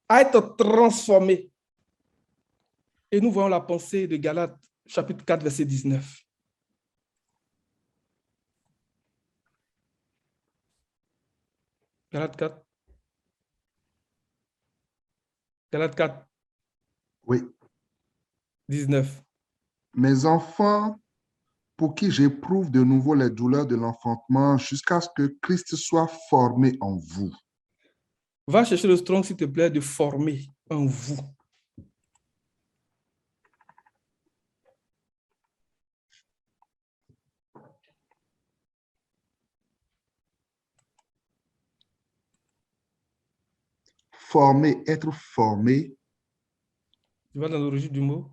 à être transformés. Et nous voyons la pensée de Galates, chapitre 4, verset 19. Galates 4. Galates 4. Oui. 19. Mes enfants, pour qui j'éprouve de nouveau les douleurs de l'enfantement jusqu'à ce que Christ soit formé en vous. Va chercher le strong, s'il te plaît, de former en vous. Former, être formé. Tu vas dans l'origine du mot.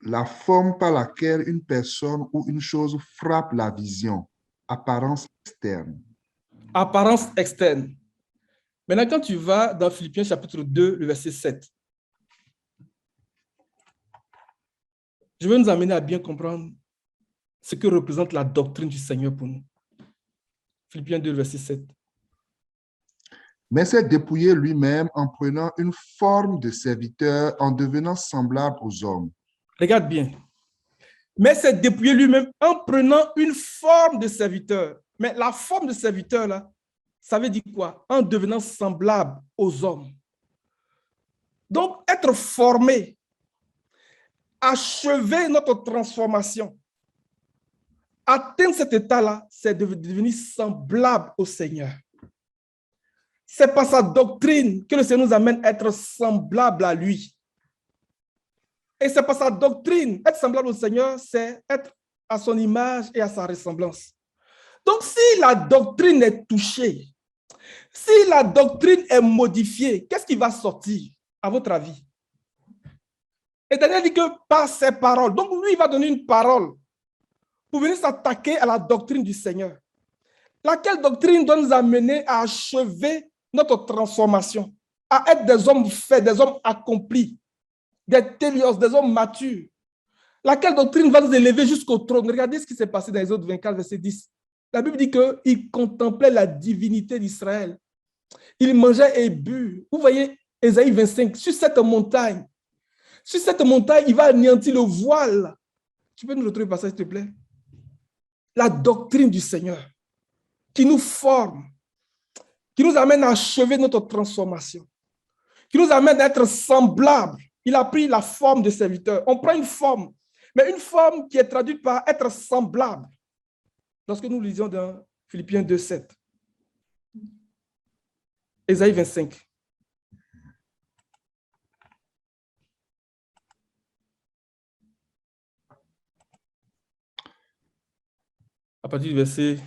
La forme par laquelle une personne ou une chose frappe la vision, apparence externe. Apparence externe. Maintenant, quand tu vas dans Philippiens chapitre 2, le verset 7, je vais nous amener à bien comprendre ce que représente la doctrine du Seigneur pour nous. Philippiens 2, verset 7. Mais s'est dépouillé lui-même en prenant une forme de serviteur, en devenant semblable aux hommes. Regarde bien. Mais s'est dépouillé lui-même en prenant une forme de serviteur. Mais la forme de serviteur, là, ça veut dire quoi? En devenant semblable aux hommes. Donc, être formé, achever notre transformation, atteindre cet état-là, c'est de devenir semblable au Seigneur. C'est par sa doctrine que le Seigneur nous amène à être semblable à lui. Et c'est par sa doctrine, être semblable au Seigneur, c'est être à son image et à sa ressemblance. Donc, si la doctrine est touchée, si la doctrine est modifiée, qu'est-ce qui va sortir, à votre avis? Et Daniel dit que par ses paroles, donc lui, il va donner une parole pour venir s'attaquer à la doctrine du Seigneur. Laquelle doctrine doit nous amener à achever notre transformation, à être des hommes faits, des hommes accomplis, des télios, des hommes matures. Laquelle doctrine va nous élever jusqu'au trône? Regardez ce qui s'est passé dans les autres 24, verset 10. La Bible dit qu'il contemplait la divinité d'Israël. Il mangeait et bu. Vous voyez, Ésaïe 25, sur cette montagne, il va anéantir le voile. Tu peux nous retrouver le passage, s'il te plaît? La doctrine du Seigneur qui nous forme, qui nous amène à achever notre transformation, qui nous amène à être semblables. Il a pris la forme de serviteur. On prend une forme, mais une forme qui est traduite par être semblable. Lorsque nous lisons dans Philippiens 2, 7. Ésaïe 25. À partir du verset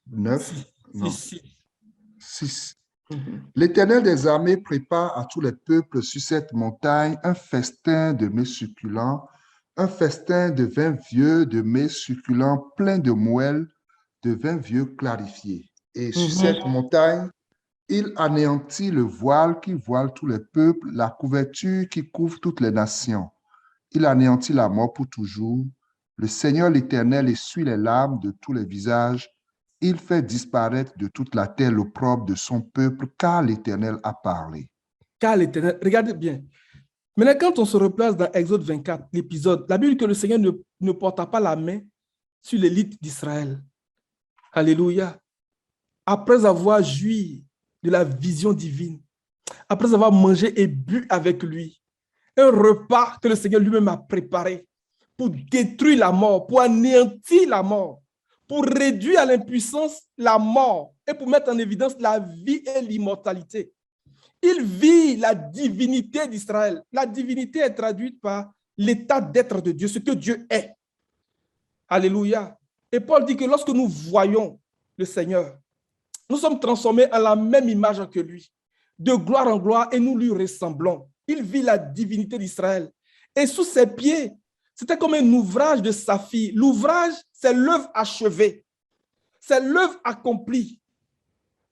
9, non, 6. 6. L'Éternel des armées prépare à tous les peuples sur cette montagne un festin de mets succulents, un festin de vin vieux, de mets succulents plein de moelle, de vin vieux clarifié. Et sur cette montagne, il anéantit le voile qui voile tous les peuples, la couverture qui couvre toutes les nations. Il anéantit la mort pour toujours. Le Seigneur l'Éternel essuie les larmes de tous les visages. Il fait disparaître de toute la terre l'opprobre de son peuple, car l'Éternel a parlé. Car l'Éternel, regardez bien. Maintenant, quand on se replace dans Exode 24, l'épisode, la Bible dit que le Seigneur ne porta pas la main sur l'élite d'Israël. Alléluia. Après avoir joui de la vision divine, après avoir mangé et bu avec lui, un repas que le Seigneur lui-même a préparé pour détruire la mort, pour anéantir la mort, pour réduire à l'impuissance la mort et pour mettre en évidence la vie et l'immortalité. Il vit la divinité d'Israël. La divinité est traduite par l'état d'être de Dieu, ce que Dieu est. Alléluia. Et Paul dit que lorsque nous voyons le Seigneur, nous sommes transformés à la même image que lui, de gloire en gloire, et nous lui ressemblons. Il vit la divinité d'Israël. Et sous ses pieds, c'était comme un ouvrage de saphir. L'ouvrage, c'est l'œuvre achevée. C'est l'œuvre accomplie.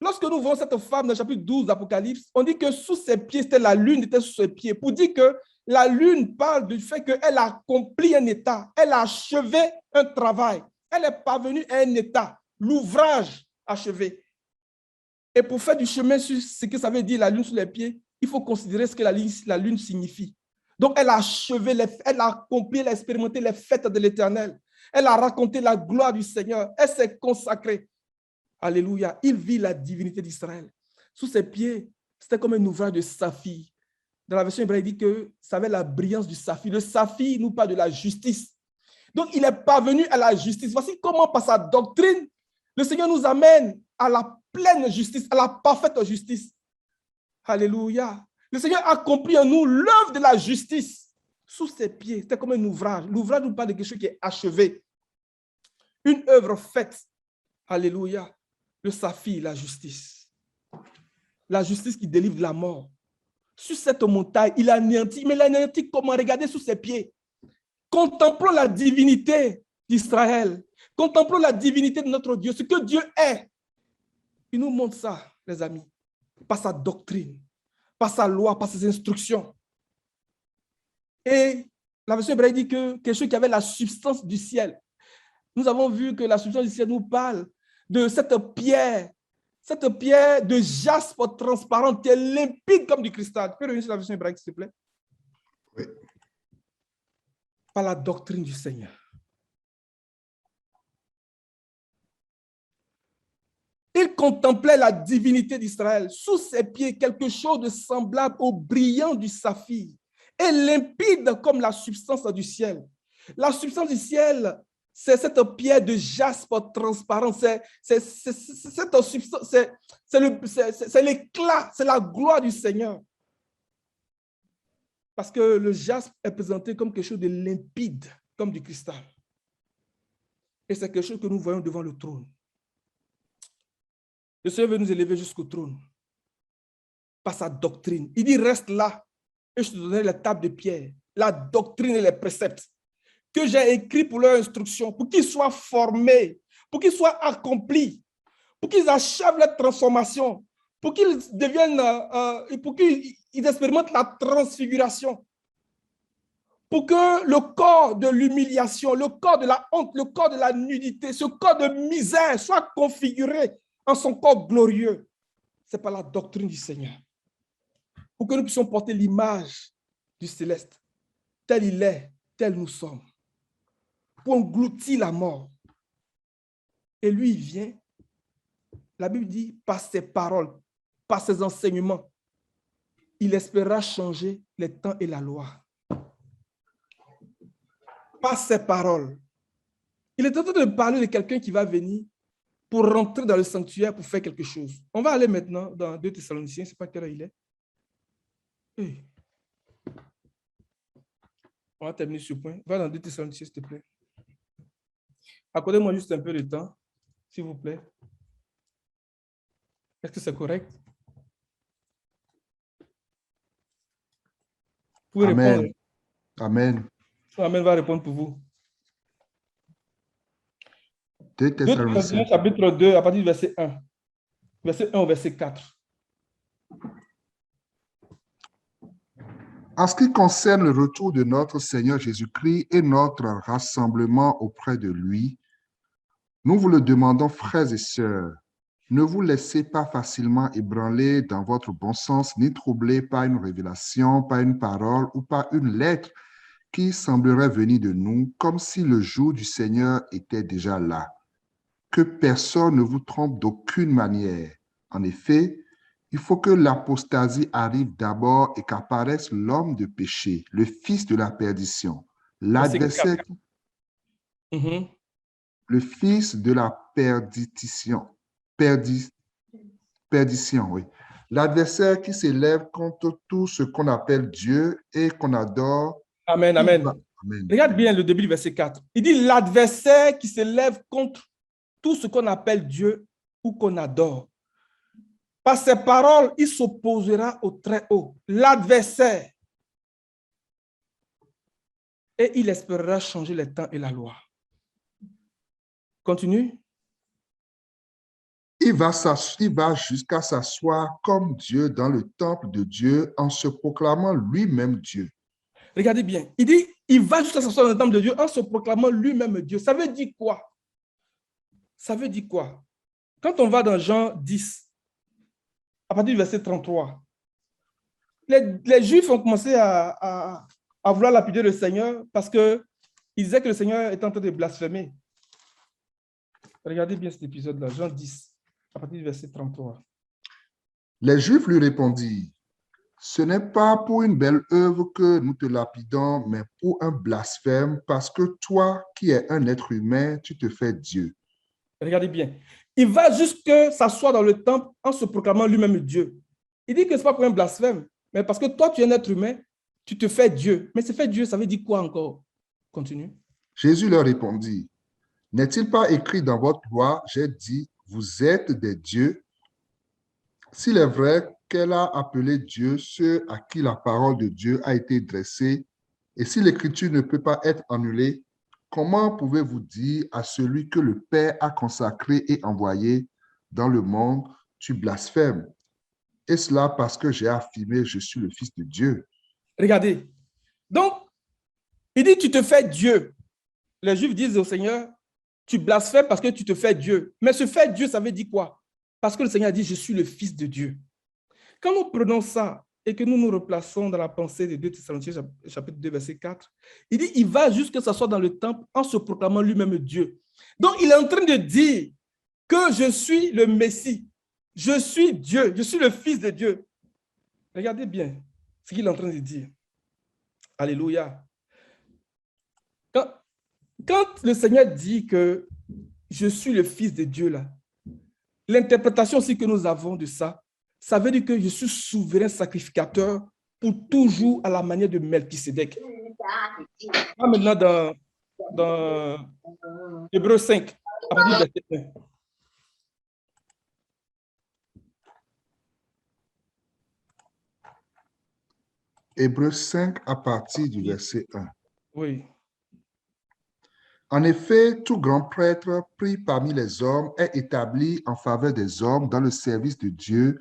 Lorsque nous voyons cette femme dans le chapitre 12 d'Apocalypse, on dit que sous ses pieds, c'était la lune était sous ses pieds. Pour dire que la lune parle du fait qu'elle a accompli un état. Elle a achevé un travail. Elle est parvenue à un état. L'ouvrage achevé. Et pour faire du chemin sur ce que ça veut dire la lune sous les pieds, il faut considérer ce que la lune signifie. Donc, elle a achevé, elle a accompli, elle a expérimenté les fêtes de l'Éternel. Elle a raconté la gloire du Seigneur. Elle s'est consacrée. Alléluia. Il vit la divinité d'Israël. Sous ses pieds, c'était comme un ouvrage de saphir. Dans la version hébraïque, il dit que ça avait la brillance du saphir. Le saphir nous parle de la justice. Donc, il est parvenu à la justice. Voici comment, par sa doctrine, le Seigneur nous amène à la pleine justice, à la parfaite justice. Alléluia. Le Seigneur a accompli en nous l'œuvre de la justice. Sous ses pieds, c'était comme un ouvrage. L'ouvrage nous parle de quelque chose qui est achevé. Une œuvre faite. Alléluia. Le saphir, la justice. La justice qui délivre de la mort. sur cette montagne, il a anéanti. Mais il a anéanti comment? Regardez sous ses pieds. Contemplons la divinité d'Israël. Contemplons la divinité de notre Dieu, ce que Dieu est. Il nous montre ça, les amis, par sa doctrine, par sa loi, par ses instructions. Et la version hébraïque dit que quelque chose qui avait la substance du ciel. Nous avons vu que la substance du ciel nous parle de cette pierre de jaspe transparente qui est limpide comme du cristal. Tu peux revenir sur la version hébraïque, s'il te plaît? Oui. Par la doctrine du Seigneur. Il contemplait la divinité d'Israël. Sous ses pieds, quelque chose de semblable au brillant du saphir et limpide comme la substance du ciel. La substance du ciel, c'est cette pierre de jaspe transparent. C'est l'éclat, c'est la gloire du Seigneur. Parce que le jaspe est présenté comme quelque chose de limpide, comme du cristal. Et c'est quelque chose que nous voyons devant le trône. Le Seigneur veut nous élever jusqu'au trône par sa doctrine. Il dit, reste là et je te donnerai la table de pierre, la doctrine et les préceptes que j'ai écrits pour leur instruction, pour qu'ils soient formés, pour qu'ils soient accomplis, pour qu'ils achèvent leur transformation, pour qu'ils deviennent, pour qu'ils expérimentent la transfiguration, pour que le corps de l'humiliation, le corps de la honte, le corps de la nudité, ce corps de misère soit configuré en son corps glorieux. C'est par la doctrine du Seigneur. Pour que nous puissions porter l'image du céleste, tel il est, tel nous sommes, pour engloutir la mort. Et lui, il vient, la Bible dit, par ses paroles, par ses enseignements, il espérera changer les temps et la loi. Par ses paroles. Il est en train de parler de quelqu'un qui va venir pour rentrer dans le sanctuaire pour faire quelque chose. On va aller maintenant dans 2 Thessaloniciens, je ne sais pas quelle heure il est. Hey. On va terminer ce point. Va dans 2 Thessaloniciens, s'il te plaît. Accordez-moi juste un peu de temps, s'il vous plaît. Est-ce que c'est correct? Vous pouvez Amen. répondre. Amen. Amen va répondre pour vous. 2 2 Thessaloniciens. Thessaloniciens, chapitre 2, à partir du verset 1. Verset 1 au verset 4. En ce qui concerne le retour de notre Seigneur Jésus-Christ et notre rassemblement auprès de lui, nous vous le demandons, frères et sœurs, ne vous laissez pas facilement ébranler dans votre bon sens, ni troubler par une révélation, par une parole ou par une lettre qui semblerait venir de nous, comme si le jour du Seigneur était déjà là. Que personne ne vous trompe d'aucune manière. En effet, il faut que l'apostasie arrive d'abord et qu'apparaisse l'homme de péché, le fils de la perdition, l'adversaire, le fils de la perdition, oui. L'adversaire qui s'élève contre tout ce qu'on appelle Dieu et qu'on adore. Amen, amen. Amen. Regarde bien le début du verset 4. Il dit l'adversaire qui s'élève contre tout ce qu'on appelle Dieu ou qu'on adore. Par ses paroles, il s'opposera au Très-Haut, l'adversaire. Et il espérera changer les temps et la loi. Continue. Il va jusqu'à s'asseoir comme Dieu dans le temple de Dieu en se proclamant lui-même Dieu. Regardez bien. Il dit, il va jusqu'à s'asseoir dans le temple de Dieu en se proclamant lui-même Dieu. Ça veut dire quoi? Ça veut dire quoi? Quand on va dans Jean 10, à partir du verset 33, les Juifs ont commencé à vouloir lapider le Seigneur parce qu'ils disaient que le Seigneur est en train de blasphémer. Regardez bien cet épisode-là, Jean 10, à partir du verset 33. Les Juifs lui répondirent, « Ce n'est pas pour une belle œuvre que nous te lapidons, mais pour un blasphème, parce que toi, qui es un être humain, tu te fais Dieu. » Regardez bien. Il va jusque s'asseoir dans le temple en se proclamant lui-même Dieu. Il dit que ce n'est pas pour un blasphème, mais parce que toi, tu es un être humain, tu te fais Dieu. Mais se faire Dieu, ça veut dire quoi encore? Continue. Jésus leur répondit, « N'est-il pas écrit dans votre loi, j'ai dit, vous êtes des dieux? S'il est vrai qu'elle a appelé Dieu ceux à qui la parole de Dieu a été dressée. Et si l'Écriture ne peut pas être annulée, comment pouvez-vous dire à celui que le Père a consacré et envoyé dans le monde, tu blasphèmes? Et cela parce que j'ai affirmé, je suis le Fils de Dieu. Regardez. Donc, il dit, tu te fais Dieu. Les Juifs disent au Seigneur, tu blasphèmes parce que tu te fais Dieu. Mais se faire Dieu, ça veut dire quoi? Parce que le Seigneur a dit, je suis le Fils de Dieu. Quand nous prenons ça et que nous nous replaçons dans la pensée de 2 Thessaloniciens, chapitre 2, verset 4, il dit, il va jusqu'à s'asseoir dans le temple en se proclamant lui-même Dieu. Donc, il est en train de dire que je suis le Messie. Je suis Dieu. Je suis le Fils de Dieu. Regardez bien ce qu'il est en train de dire. Alléluia. Quand le Seigneur dit que je suis le Fils de Dieu, là, l'interprétation aussi que nous avons de ça, ça veut dire que je suis souverain sacrificateur pour toujours à la manière de Melchisédek. Maintenant dans Hébreux 5, à partir du verset 1. Hébreux 5 à partir du verset 1. Oui. En effet, tout grand prêtre pris parmi les hommes est établi en faveur des hommes dans le service de Dieu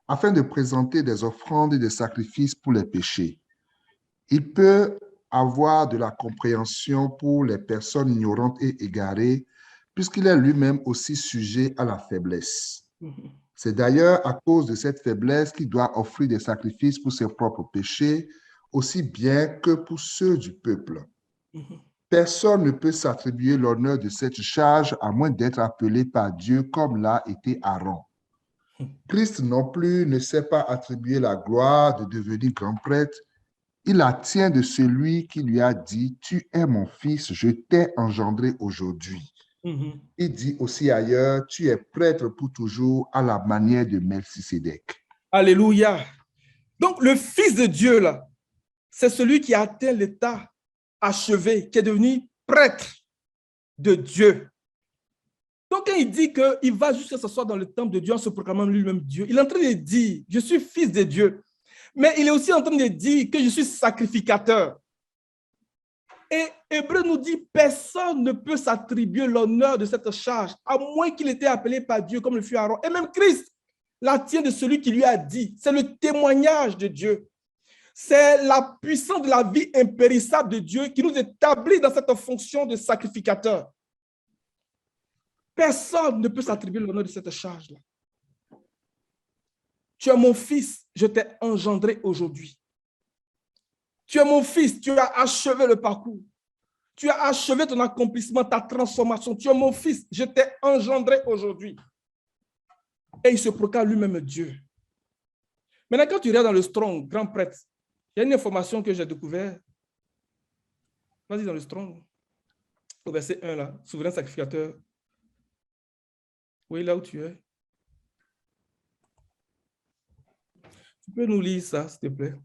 afin de présenter des offrandes et des sacrifices pour les péchés. Il peut avoir de la compréhension pour les personnes ignorantes et égarées, puisqu'il est lui-même aussi sujet à la faiblesse. C'est d'ailleurs à cause de cette faiblesse qu'il doit offrir des sacrifices pour ses propres péchés, aussi bien que pour ceux du peuple. Personne ne peut s'attribuer l'honneur de cette charge à moins d'être appelé par Dieu comme l'a été Aaron. Christ non plus ne s'est pas attribué la gloire de devenir grand prêtre. Il la tient de celui qui lui a dit, « Tu es mon fils, je t'ai engendré aujourd'hui. » Il dit aussi ailleurs, « Tu es prêtre pour toujours à la manière de Melchisédek. » Alléluia. Donc, le Fils de Dieu, là, c'est celui qui a atteint l'état achevé, qui est devenu prêtre de Dieu. Donc, quand il dit qu'il va jusqu'à s'asseoir dans le temple de Dieu en se proclamant lui-même Dieu, il est en train de dire, je suis fils de Dieu. Mais il est aussi en train de dire que je suis sacrificateur. Et Hébreu nous dit, personne ne peut s'attribuer l'honneur de cette charge, à moins qu'il ait été appelé par Dieu comme le fut Aaron. Et même Christ la tient de celui qui lui a dit. C'est le témoignage de Dieu. C'est la puissance de la vie impérissable de Dieu qui nous établit dans cette fonction de sacrificateur. Personne ne peut s'attribuer l'honneur de cette charge-là. Tu es mon fils, je t'ai engendré aujourd'hui. Tu es mon fils, tu as achevé le parcours. Tu as achevé ton accomplissement, ta transformation. Tu es mon fils, je t'ai engendré aujourd'hui. Et il se proclame lui-même Dieu. Maintenant, quand tu regardes dans le Strong, grand prêtre, il y a une information que j'ai découverte. Vas-y dans le Strong. Au verset 1, là, souverain sacrificateur. Oui, là où tu es. Tu peux nous lire ça, s'il te plaît?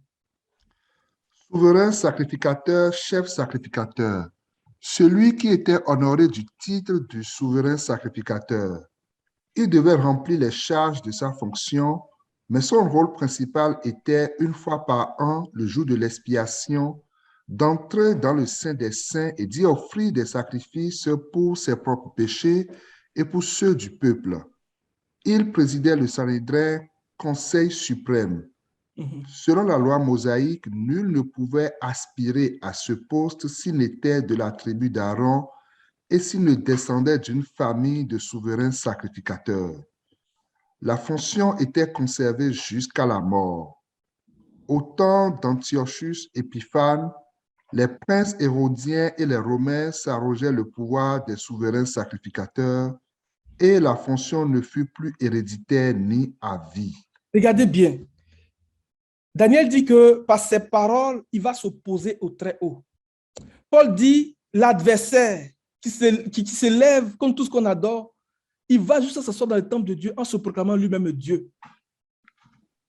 Souverain sacrificateur, chef sacrificateur, celui qui était honoré du titre du souverain sacrificateur. Il devait remplir les charges de sa fonction, mais son rôle principal était, une fois par an, le jour de l'expiation, d'entrer dans le Saint des Saints et d'y offrir des sacrifices pour ses propres péchés et pour ceux du peuple. Il présidait le Sanhédrin, conseil suprême. Selon la loi mosaïque, nul ne pouvait aspirer à ce poste s'il n'était de la tribu d'Aaron et s'il ne descendait d'une famille de souverains sacrificateurs. La fonction était conservée jusqu'à la mort. Au temps d'Antiochus Épiphane, les princes hérodiens et les Romains s'arrogeaient le pouvoir des souverains sacrificateurs et la fonction ne fut plus héréditaire ni à vie. Regardez bien. Daniel dit que par ses paroles, il va s'opposer au Très-Haut. Paul dit, l'adversaire qui s'élève contre tout ce qu'on adore, il va juste s'asseoir dans le temple de Dieu en se proclamant lui-même Dieu.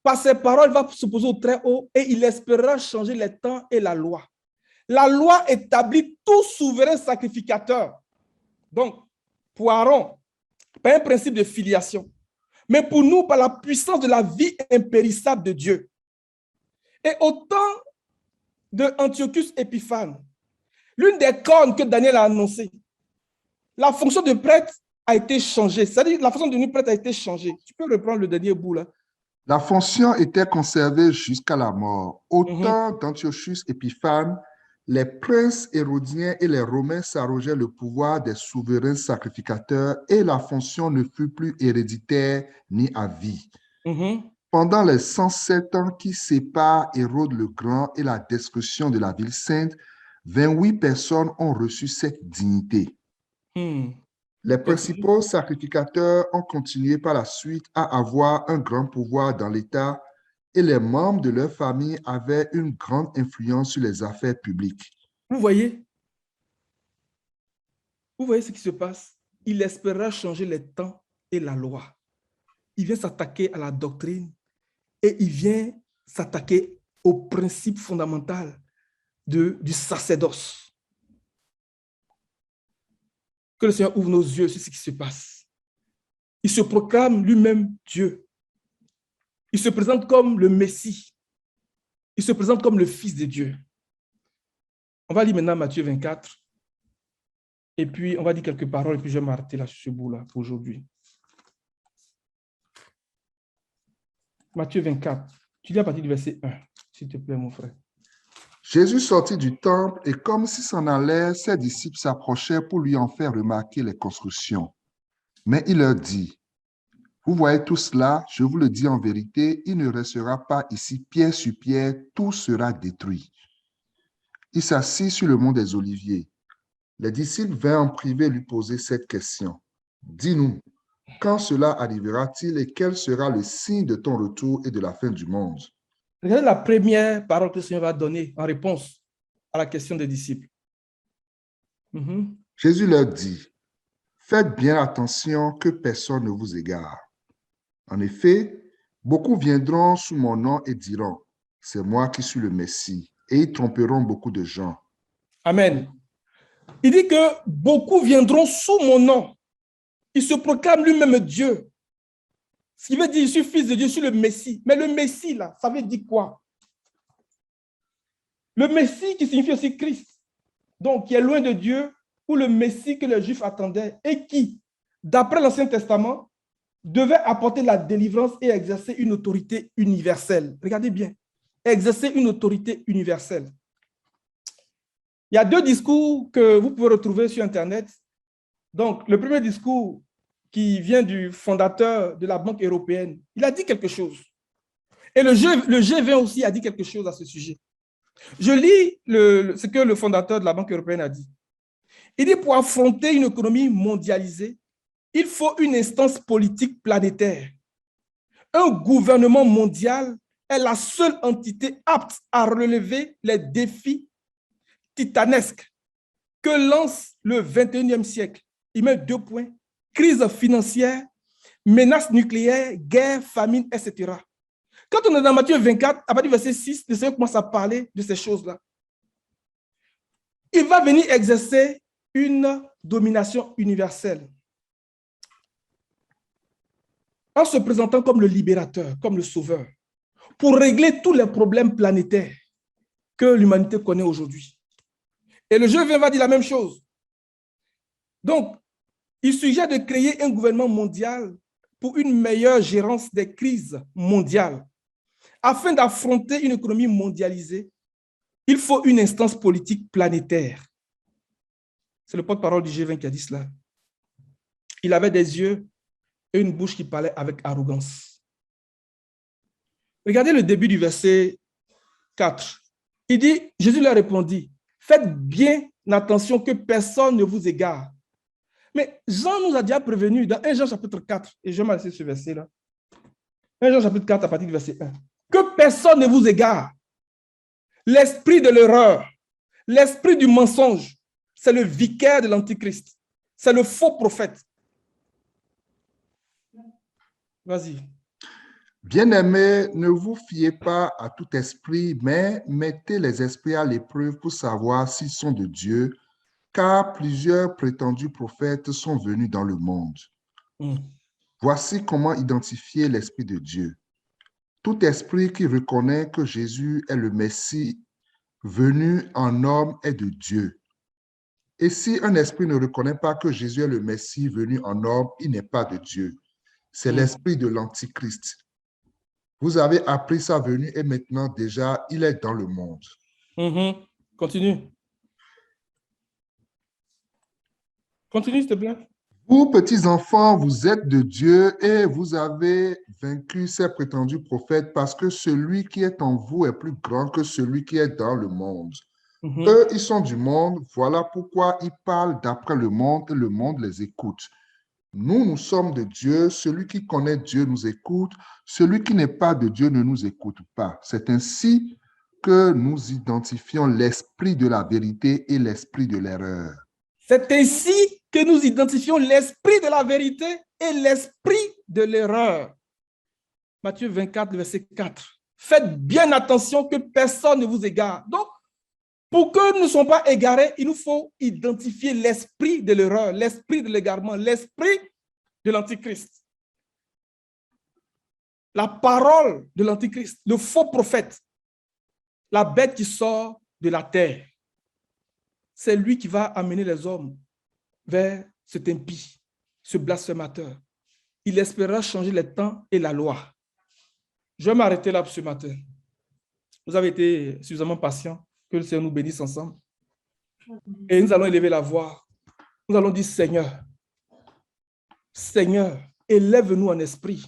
Par ses paroles, il va s'opposer au Très-Haut et il espérera changer les temps et la loi. La loi établit tout souverain sacrificateur. Donc, pour Aaron, pas un principe de filiation, mais pour nous par la puissance de la vie impérissable de Dieu. Et au temps de Antiochus Épiphane, l'une des cornes que Daniel a annoncées, la fonction de prêtre a été changée. C'est-à-dire la fonction de devenir prêtre a été changée. Tu peux reprendre le dernier bout là. La fonction était conservée jusqu'à la mort. Au temps d'Antiochus Épiphane, les princes hérodiens et les Romains s'arrogeaient le pouvoir des souverains sacrificateurs et la fonction ne fut plus héréditaire ni à vie. Pendant les 107 ans qui séparent Hérode le Grand et la destruction de la ville sainte, 28 personnes ont reçu cette dignité. Les principaux sacrificateurs ont continué par la suite à avoir un grand pouvoir dans l'État et les membres de leur famille avaient une grande influence sur les affaires publiques. Vous voyez ce qui se passe? Il espéra changer les temps et la loi. Il vient s'attaquer à la doctrine et il vient s'attaquer au principe fondamental du sacerdoce. Que le Seigneur ouvre nos yeux sur ce qui se passe. Il se proclame lui-même Dieu. Il se présente comme le Messie. Il se présente comme le Fils de Dieu. On va lire maintenant Matthieu 24. Et puis, on va dire quelques paroles et puis je vais m'arrêter là sur ce bout-là pour aujourd'hui. Matthieu 24. Tu lis à partir du verset 1, s'il te plaît, mon frère. Jésus sortit du temple et comme s'il s'en allait, ses disciples s'approchèrent pour lui en faire remarquer les constructions. Mais il leur dit, « Vous voyez tout cela, je vous le dis en vérité, il ne restera pas ici pierre sur pierre, tout sera détruit. » Il s'assit sur le mont des Oliviers. Les disciples vinrent en privé lui poser cette question. « Dis-nous, quand cela arrivera-t-il et quel sera le signe de ton retour et de la fin du monde? » Regardez la première parole que le Seigneur va donner en réponse à la question des disciples. Jésus leur dit, « Faites bien attention que personne ne vous égare. En effet, beaucoup viendront sous mon nom et diront, « C'est moi qui suis le Messie. » Et ils tromperont beaucoup de gens. Amen. Il dit que beaucoup viendront sous mon nom. Il se proclame lui-même Dieu. Ce qui veut dire, je suis fils de Dieu, je suis le Messie. Mais le Messie, là, ça veut dire quoi? Le Messie qui signifie aussi Christ, donc qui est loin de Dieu, ou le Messie que les Juifs attendaient et qui, d'après l'Ancien Testament, devait apporter la délivrance et exercer une autorité universelle. Regardez bien, exercer une autorité universelle. Il y a deux discours que vous pouvez retrouver sur Internet. Donc, le premier discours qui vient du fondateur de la Banque européenne, il a dit quelque chose. Et le G20 aussi a dit quelque chose à ce sujet. Je lis ce que le fondateur de la Banque européenne a dit. Il dit, pour affronter une économie mondialisée, il faut une instance politique planétaire. Un gouvernement mondial est la seule entité apte à relever les défis titanesques que lance le 21e siècle. Il met 2 points. Crise financière, menaces nucléaires, guerre, famine, etc. Quand on est dans Matthieu 24, à partir du verset 6, le Seigneur commence à parler de ces choses-là. Il va venir exercer une domination universelle en se présentant comme le libérateur, comme le sauveur, pour régler tous les problèmes planétaires que l'humanité connaît aujourd'hui. Et le G20 va dire la même chose. Donc, il suggère de créer un gouvernement mondial pour une meilleure gérance des crises mondiales. Afin d'affronter une économie mondialisée, il faut une instance politique planétaire. C'est le porte-parole du G20 qui a dit cela. Il avait des yeux et une bouche qui parlait avec arrogance. Regardez le début du verset 4. Il dit, Jésus leur répondit, faites bien attention que personne ne vous égare. Mais Jean nous a déjà prévenu dans 1 Jean chapitre 4, et je vais m'arrêter ce verset-là. 1 Jean chapitre 4 à partir du verset 1. Que personne ne vous égare. L'esprit de l'erreur, l'esprit du mensonge, c'est le vicaire de l'Antichrist. C'est le faux prophète. Vas-y. Bien-aimés, ne vous fiez pas à tout esprit, mais mettez les esprits à l'épreuve pour savoir s'ils sont de Dieu, car plusieurs prétendus prophètes sont venus dans le monde. Voici comment identifier l'Esprit de Dieu. Tout esprit qui reconnaît que Jésus est le Messie venu en homme est de Dieu. Et si un esprit ne reconnaît pas que Jésus est le Messie venu en homme, il n'est pas de Dieu. C'est l'esprit de l'Antichrist. Vous avez appris sa venue et maintenant déjà, il est dans le monde. Continue. Continue, s'il te plaît. Vous, petits enfants, vous êtes de Dieu et vous avez vaincu ces prétendus prophètes parce que celui qui est en vous est plus grand que celui qui est dans le monde. Eux, ils sont du monde, voilà pourquoi ils parlent d'après le monde et le monde les écoute. Nous, nous sommes de Dieu, celui qui connaît Dieu nous écoute, celui qui n'est pas de Dieu ne nous écoute pas. C'est ainsi que nous identifions l'esprit de la vérité et l'esprit de l'erreur. C'est ainsi que nous identifions l'esprit de la vérité et l'esprit de l'erreur. Matthieu 24, verset 4. Faites bien attention que personne ne vous égare. Donc, pour que nous ne soyons pas égarés, il nous faut identifier l'esprit de l'erreur, l'esprit de l'égarement, l'esprit de l'Antichrist. La parole de l'Antichrist, le faux prophète, la bête qui sort de la terre. C'est lui qui va amener les hommes vers cet impie, ce blasphémateur. Il espérera changer les temps et la loi. Je vais m'arrêter là pour ce matin. Vous avez été suffisamment patients. Que le Seigneur nous bénisse ensemble. Et nous allons élever la voix. Nous allons dire, Seigneur, Seigneur, élève-nous en esprit.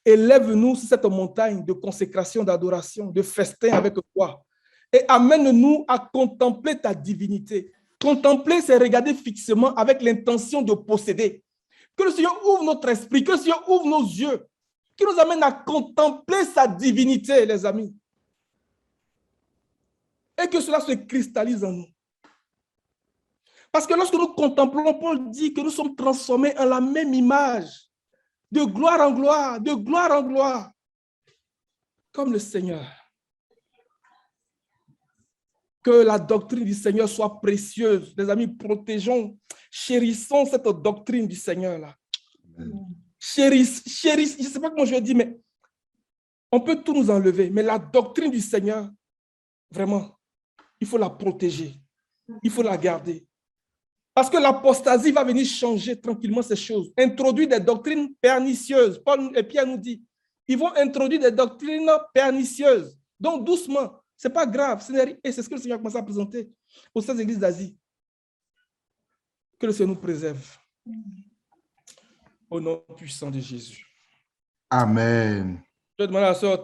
Élève-nous sur cette montagne de consécration, d'adoration, de festin avec toi. Et amène-nous à contempler ta divinité. Contempler, c'est regarder fixement avec l'intention de posséder. Que le Seigneur ouvre notre esprit, que le Seigneur ouvre nos yeux, qui nous amène à contempler sa divinité, les amis. Et que cela se cristallise en nous. Parce que lorsque nous contemplons, Paul dit que nous sommes transformés en la même image, de gloire en gloire, de gloire en gloire, comme le Seigneur. Que la doctrine du Seigneur soit précieuse. Les amis, protégeons, chérissons cette doctrine du Seigneur-là. Chérissons, je ne sais pas comment je vais dire, mais on peut tout nous enlever, mais la doctrine du Seigneur, vraiment, il faut la protéger. Il faut la garder. Parce que l'apostasie va venir changer tranquillement ces choses. Introduire des doctrines pernicieuses. Paul et Pierre nous disent, ils vont introduire des doctrines pernicieuses. Donc doucement, ce n'est pas grave. Et c'est ce que le Seigneur a commencé à présenter aux 16 églises d'Asie. Que le Seigneur nous préserve. Au nom puissant de Jésus. Amen. Je demande à la sœur